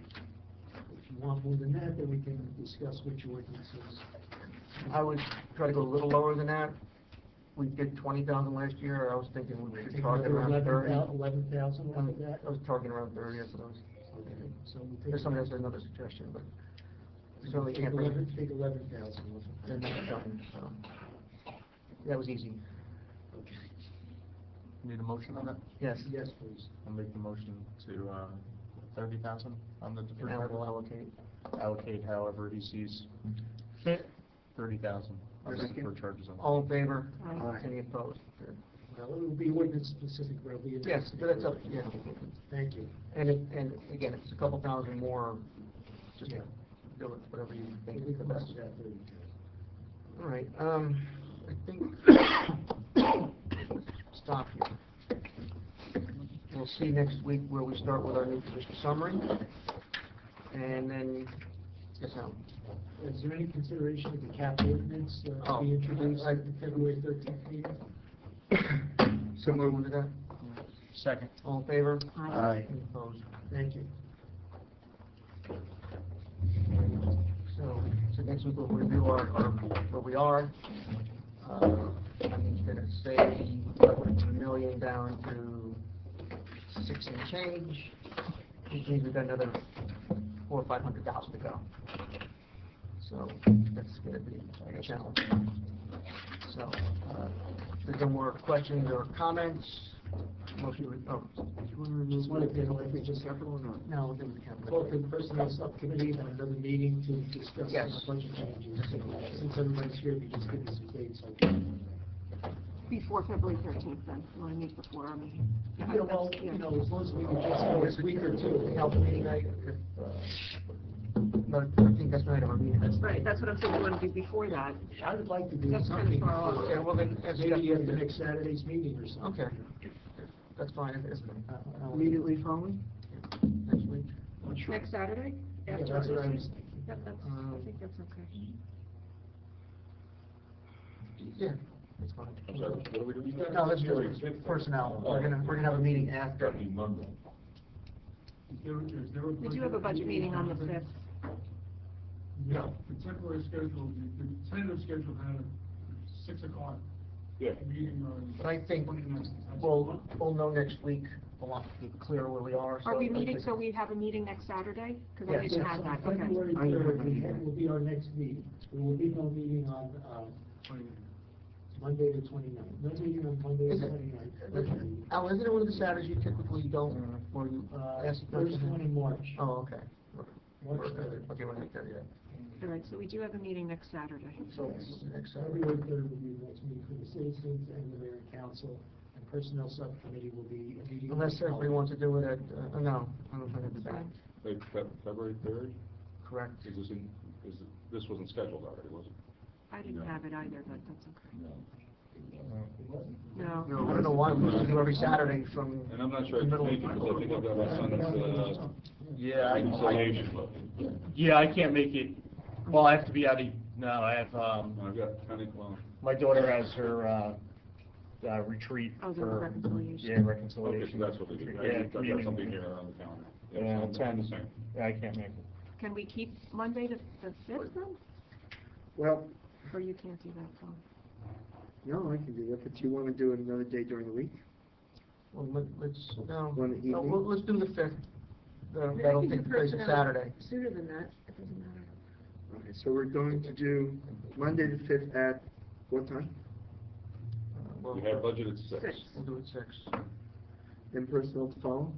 [SPEAKER 2] If you want more than that, then we can discuss which ordinances.
[SPEAKER 1] I would try to go a little lower than that. We did 20,000 last year. I was thinking we should target around 30.
[SPEAKER 2] 11,000 off of that?
[SPEAKER 1] I was targeting around 30. That's what I was.
[SPEAKER 2] Okay, so we
[SPEAKER 1] There's somebody else has another suggestion, but certainly
[SPEAKER 2] take
[SPEAKER 1] can't bring
[SPEAKER 2] 11,000 off of
[SPEAKER 1] they're
[SPEAKER 2] that.
[SPEAKER 1] not done. So that was easy.
[SPEAKER 2] Okay.
[SPEAKER 4] Need a motion on that?
[SPEAKER 1] Yes.
[SPEAKER 2] Yes, please.
[SPEAKER 4] I'll make the motion to, 30,000 on the deferred
[SPEAKER 1] Now
[SPEAKER 4] capital
[SPEAKER 1] we'll allocate.
[SPEAKER 4] allocate however he sees fit, 30,000 on the deferred charges.
[SPEAKER 1] All in favor?
[SPEAKER 5] Aye.
[SPEAKER 1] Any opposed? Good.
[SPEAKER 2] Well, it will be ordinance specific, but it'll be.
[SPEAKER 1] Yes, that's up. Yeah.
[SPEAKER 2] Thank you.
[SPEAKER 1] And again, if it's a couple thousand more, just
[SPEAKER 2] Yeah.
[SPEAKER 1] do it whatever you think
[SPEAKER 2] We
[SPEAKER 1] is the
[SPEAKER 2] can
[SPEAKER 1] best.
[SPEAKER 2] do that 30.
[SPEAKER 1] All right. I think stop here. We'll see next week where we start with our new position summary, and then yes, now.
[SPEAKER 2] Is there any consideration of the cap ordinance to
[SPEAKER 1] Oh,
[SPEAKER 2] be introduced
[SPEAKER 1] I-
[SPEAKER 2] at the February 13th meeting?
[SPEAKER 1] So move into that.
[SPEAKER 4] Second.
[SPEAKER 1] All in favor?
[SPEAKER 5] Aye.
[SPEAKER 1] Any opposed?
[SPEAKER 2] Thank you.
[SPEAKER 1] So next week we'll review where we are. I'm going to say $1 million down to 6 and change, which means we've got another $400,000 or $500,000 to go. So that's going to be a challenge. So if there's no more questions or comments, motion to, oh,
[SPEAKER 3] Do you want to remove
[SPEAKER 2] Just wanted to know
[SPEAKER 3] the
[SPEAKER 2] if we just
[SPEAKER 3] capital or not?
[SPEAKER 1] no, we'll do the capital.
[SPEAKER 2] Both the personnel subcommittee and another meeting to discuss
[SPEAKER 1] Yes.
[SPEAKER 2] some budget changes. Since everybody's here, we just give us some dates. Okay.
[SPEAKER 5] Before February 13th, then, you want to meet before our meeting?
[SPEAKER 2] Yeah, well,
[SPEAKER 5] That's- yeah.
[SPEAKER 2] you know, as long as we can just go this week or two.
[SPEAKER 1] Help meeting night, no, I think that's the night of our meeting.
[SPEAKER 5] Right, that's what I'm saying, we want to do before that.
[SPEAKER 2] I would like to do
[SPEAKER 5] That's kind of
[SPEAKER 2] something
[SPEAKER 5] far off.
[SPEAKER 2] before,
[SPEAKER 1] Yeah, well, then,
[SPEAKER 2] maybe at the next Saturday's meeting or something.
[SPEAKER 1] Okay, that's fine.
[SPEAKER 3] Immediately following?
[SPEAKER 1] Next week.
[SPEAKER 5] Next Saturday?
[SPEAKER 2] Yeah,
[SPEAKER 5] After
[SPEAKER 2] that's what I
[SPEAKER 5] ours?
[SPEAKER 2] was thinking.
[SPEAKER 5] Yep, that's, I think that's okay.
[SPEAKER 1] Yeah, that's fine.
[SPEAKER 8] So, what do we do?
[SPEAKER 1] No, let's do personnel. We're gonna have a meeting after.
[SPEAKER 8] That'd be Monday.
[SPEAKER 6] Is there a
[SPEAKER 5] We do have a budget meeting on the 5th.
[SPEAKER 6] Yeah, the temporary schedule, the tentative schedule had a 6 o'clock
[SPEAKER 8] Yeah.
[SPEAKER 6] meeting on.
[SPEAKER 1] But I think we'll know next week a lot clearer where we are.
[SPEAKER 5] Are we
[SPEAKER 1] I
[SPEAKER 5] meeting,
[SPEAKER 1] think-
[SPEAKER 5] so we have a meeting next Saturday? Because I
[SPEAKER 1] Yes.
[SPEAKER 5] didn't have that, okay.
[SPEAKER 2] February
[SPEAKER 3] I know
[SPEAKER 2] 3rd
[SPEAKER 3] what you mean.
[SPEAKER 2] will be our next meeting. There will be no meeting on, Monday the 29th. No meeting on Monday the
[SPEAKER 1] Is it-
[SPEAKER 2] 29th.
[SPEAKER 1] Al, isn't it one of the Saturdays you typically don't, or you ask the
[SPEAKER 2] First
[SPEAKER 1] person?
[SPEAKER 2] one in March.
[SPEAKER 1] Oh, okay.
[SPEAKER 2] March 3rd.
[SPEAKER 1] Okay, we're not there yet.
[SPEAKER 5] All right, so we do have a meeting next Saturday.
[SPEAKER 1] So, next Saturday.
[SPEAKER 2] February 3rd will be the next meeting for the citizens and the mayor and council, and personnel subcommittee will be a meeting.
[SPEAKER 1] Unless everybody wants to do it at, no, I don't think it'd be
[SPEAKER 5] That's
[SPEAKER 1] bad.
[SPEAKER 5] fine.
[SPEAKER 9] Like February 3rd?
[SPEAKER 1] Correct.
[SPEAKER 9] This wasn't scheduled already, was it?
[SPEAKER 5] I didn't have it either, but that's okay.
[SPEAKER 8] No.
[SPEAKER 5] No.
[SPEAKER 1] No, I don't know why we used to do every Saturday from
[SPEAKER 9] And I'm not sure I
[SPEAKER 1] the
[SPEAKER 9] can
[SPEAKER 1] middle.
[SPEAKER 9] make it, because I think I've got my son's,
[SPEAKER 4] Yeah,
[SPEAKER 9] installation.
[SPEAKER 4] yeah, I can't make it, well, I have to be out of, no, I have,
[SPEAKER 9] I've got 10 o'clock.
[SPEAKER 4] my daughter has her, retreat
[SPEAKER 5] Oh, the
[SPEAKER 4] for.
[SPEAKER 5] reconciliation.
[SPEAKER 4] Yeah,
[SPEAKER 9] Okay,
[SPEAKER 4] reconciliation.
[SPEAKER 9] so that's what they do.
[SPEAKER 4] Yeah,
[SPEAKER 9] I've got
[SPEAKER 4] community.
[SPEAKER 9] something here on the calendar.
[SPEAKER 4] Yeah,
[SPEAKER 9] so I'm
[SPEAKER 4] 10,
[SPEAKER 9] the same.
[SPEAKER 4] yeah, I can't make it.
[SPEAKER 5] Can we keep Monday the 5th then?
[SPEAKER 3] Well,
[SPEAKER 5] Or you can't do that, Tom?
[SPEAKER 3] no, I can do that, but you want to do it another day during the week?
[SPEAKER 1] Well, let's, no,
[SPEAKER 3] On the
[SPEAKER 1] no,
[SPEAKER 3] evening?
[SPEAKER 1] let's do the 5th.
[SPEAKER 5] I mean, I
[SPEAKER 1] That'll
[SPEAKER 5] can do
[SPEAKER 1] take place on
[SPEAKER 5] personnel
[SPEAKER 1] Saturday.
[SPEAKER 5] Sooner than that, it doesn't matter.
[SPEAKER 3] Okay, so we're going to do Monday the 5th at what time?
[SPEAKER 1] Well,
[SPEAKER 9] We have budget at 6.
[SPEAKER 5] 6.
[SPEAKER 1] We'll do it 6,
[SPEAKER 3] And personnel to follow?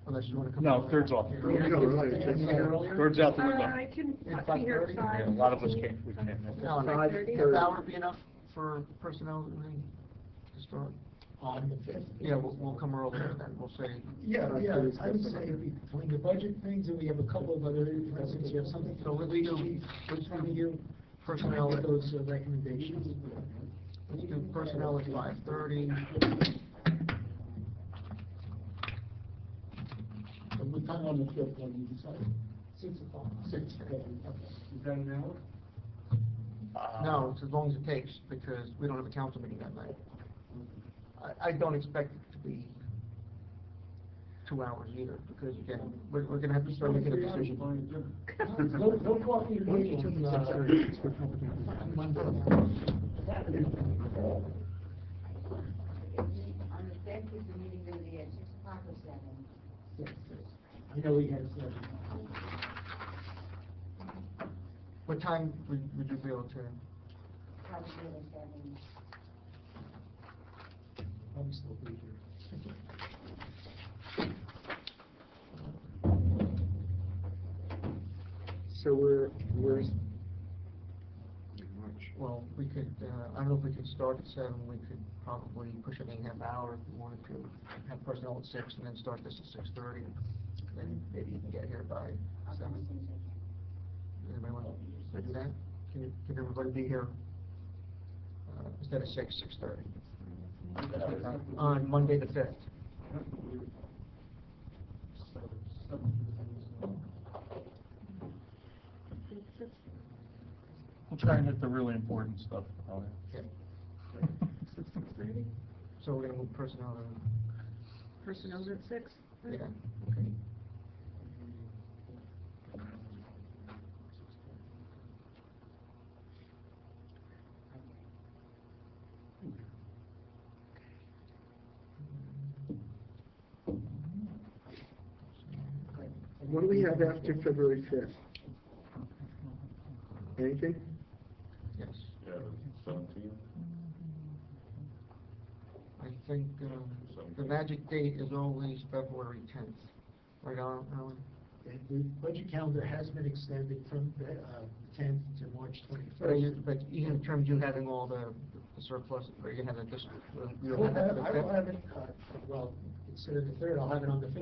[SPEAKER 1] unless you want to come.
[SPEAKER 4] No, third's off.
[SPEAKER 3] No, right, that's-
[SPEAKER 4] Third's out the window.
[SPEAKER 5] I can
[SPEAKER 1] Yeah,
[SPEAKER 5] be here at
[SPEAKER 1] 5:30?
[SPEAKER 5] 5.
[SPEAKER 4] Yeah, a lot of us can't, we can't make it.
[SPEAKER 1] No, no,
[SPEAKER 3] 5:30.
[SPEAKER 1] half hour would be enough for personnel to start.
[SPEAKER 2] On the 5th.
[SPEAKER 1] Yeah, we'll come earlier then, we'll say,
[SPEAKER 2] Yeah, I would say between the budget things, and we have a couple of other, for instance, you have something.
[SPEAKER 1] So let's do- let's do
[SPEAKER 2] you.
[SPEAKER 1] personnel at-
[SPEAKER 2] Those recommendations.
[SPEAKER 1] let's do personnel at 5:30.
[SPEAKER 2] And what time on the 5th, when you decide? 6 o'clock. 6, okay. Is that an hour?
[SPEAKER 1] No, it's as long as it takes, because we don't have a council meeting that night. I don't expect it to be 2 hours either, because again, we're gonna have to start making a decision.
[SPEAKER 2] No coffee or meeting on Monday.
[SPEAKER 10] On the 5th, is the meeting going to be at 6 o'clock or 7?
[SPEAKER 2] I know we had,
[SPEAKER 1] What time would you be able to?
[SPEAKER 10] Probably at 7.
[SPEAKER 2] I'm still be here.
[SPEAKER 3] So we're,
[SPEAKER 1] Well, we could, I don't know if we could start at 7, we could probably push it in half hour if we wanted to, have personnel at 6 and then start this at 6:30. Then maybe you can get here by 7. Anybody want to do that? Can everybody be here, instead of 6, 6:30? On Monday the 5th.
[SPEAKER 4] We'll try and hit the really important stuff.
[SPEAKER 1] Yeah. So we're gonna move personnel to,
[SPEAKER 5] Personnel's at 6.
[SPEAKER 1] yeah, okay.
[SPEAKER 3] what do we have after February 5th? Anything?
[SPEAKER 1] Yes.
[SPEAKER 9] Yeah, 17.
[SPEAKER 1] I think, the magic date is always February 10th. Right, Alan?
[SPEAKER 2] And the budget calendar has been extended from the 10th to March 21st.
[SPEAKER 1] But even in terms of you having all the surplus, or you have it just, you
[SPEAKER 2] I
[SPEAKER 1] don't have that for the
[SPEAKER 2] will
[SPEAKER 1] 5th?
[SPEAKER 2] have it, well, instead of the 3rd, I'll have it on the 5th.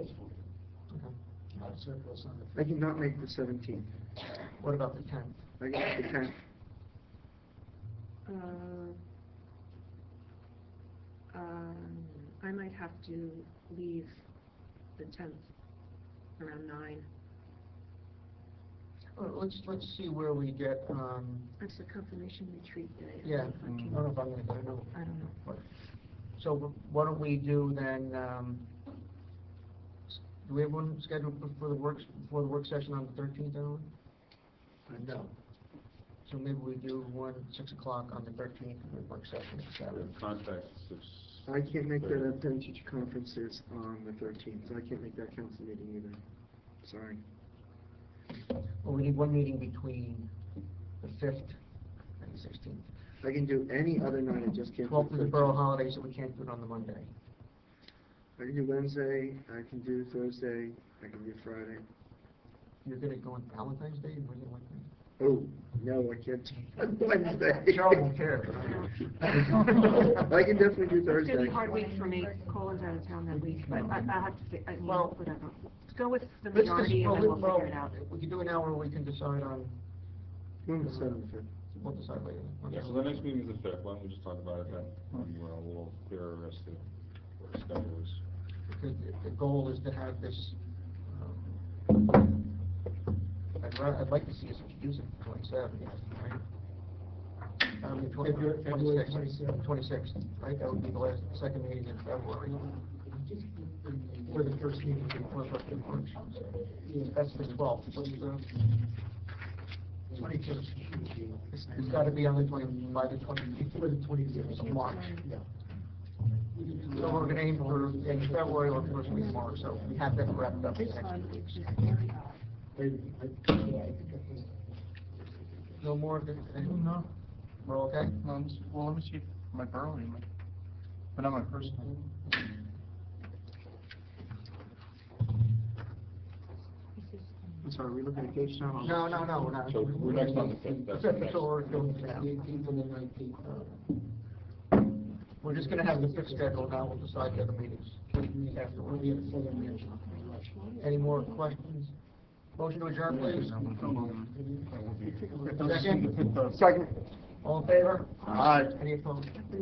[SPEAKER 1] Okay.
[SPEAKER 2] I'll have surplus on the
[SPEAKER 3] I
[SPEAKER 2] 5th.
[SPEAKER 3] cannot make the 17th.
[SPEAKER 1] What about the 10th?
[SPEAKER 3] I can make the 10th.
[SPEAKER 5] I might have to leave the 10th around 9.
[SPEAKER 1] Well, let's see where we get,
[SPEAKER 5] That's the confirmation retreat day.
[SPEAKER 1] yeah, I
[SPEAKER 5] I
[SPEAKER 1] don't know if I'm gonna go, no.
[SPEAKER 5] I don't know.
[SPEAKER 1] But- So why don't we do then, do we have one scheduled for the work session on the 13th, Alan?
[SPEAKER 2] No.
[SPEAKER 1] So maybe we do one at 6 o'clock on the 13th, and the work session at 7.
[SPEAKER 9] Contact 6.
[SPEAKER 3] I can't make that at parent teacher conferences on the 13th, so I can't make that council meeting either. Sorry.
[SPEAKER 1] Well, we need one meeting between the 5th and the 16th.
[SPEAKER 3] I can do any other night, I just can't do
[SPEAKER 1] 12th is the
[SPEAKER 3] 13th.
[SPEAKER 1] borough holiday, so we can't do it on the Monday.
[SPEAKER 3] I can do Wednesday, I can do Thursday, I can do Friday.
[SPEAKER 1] You're gonna go on Valentine's Day, and we're gonna like
[SPEAKER 3] Oh, no, I can't do Wednesday.
[SPEAKER 1] Charles won't care.
[SPEAKER 3] I can definitely do
[SPEAKER 5] It's gonna
[SPEAKER 3] Thursday.
[SPEAKER 5] be a hard week for me. Colin's out of town that week, but I have to, I mean,
[SPEAKER 1] Well,
[SPEAKER 5] whatever. Let's go with the
[SPEAKER 1] Let's just,
[SPEAKER 5] majority and then we'll figure it out.
[SPEAKER 1] we can do an hour, we can decide on,
[SPEAKER 3] When the 7th,
[SPEAKER 1] we'll decide later.
[SPEAKER 9] Yeah, so the next meeting is the fifth, why don't we just talk about it then, when we're a little clearer as to what the schedule is.
[SPEAKER 1] Because the goal is to have this, I'd like to see us use it for 27, right?
[SPEAKER 2] February 26th.
[SPEAKER 1] 26th, right? That would be the last, second meeting in February.
[SPEAKER 2] For the first meeting.
[SPEAKER 1] That's the 12th. What's the?
[SPEAKER 2] 21st.
[SPEAKER 1] It's got to be on the 20, by the 20,
[SPEAKER 2] For the 26th.
[SPEAKER 1] of March.
[SPEAKER 2] Yeah.
[SPEAKER 1] So we're going to aim for in February or first week of March, so we have that wrapped up
[SPEAKER 5] This
[SPEAKER 1] next
[SPEAKER 5] one
[SPEAKER 1] week.
[SPEAKER 5] is just very odd.
[SPEAKER 1] No more,
[SPEAKER 4] No,
[SPEAKER 1] we're okay?
[SPEAKER 4] let me see, if my Burley, but not my personal.
[SPEAKER 3] I'm sorry, are we looking at case now?
[SPEAKER 1] No, we're not.
[SPEAKER 9] So we're next on the fifth, that's the
[SPEAKER 1] Fifth,
[SPEAKER 9] next.
[SPEAKER 1] so we're doing it
[SPEAKER 2] The
[SPEAKER 1] now.
[SPEAKER 2] 18th and the 19th.
[SPEAKER 1] We're just gonna have the fifth schedule, now we'll decide the other meetings afterwards. Any more questions? Motion to adjourn, please. Second?
[SPEAKER 3] Second.
[SPEAKER 1] All in favor?
[SPEAKER 4] Aye.
[SPEAKER 1] Any opposed?
[SPEAKER 2] After the-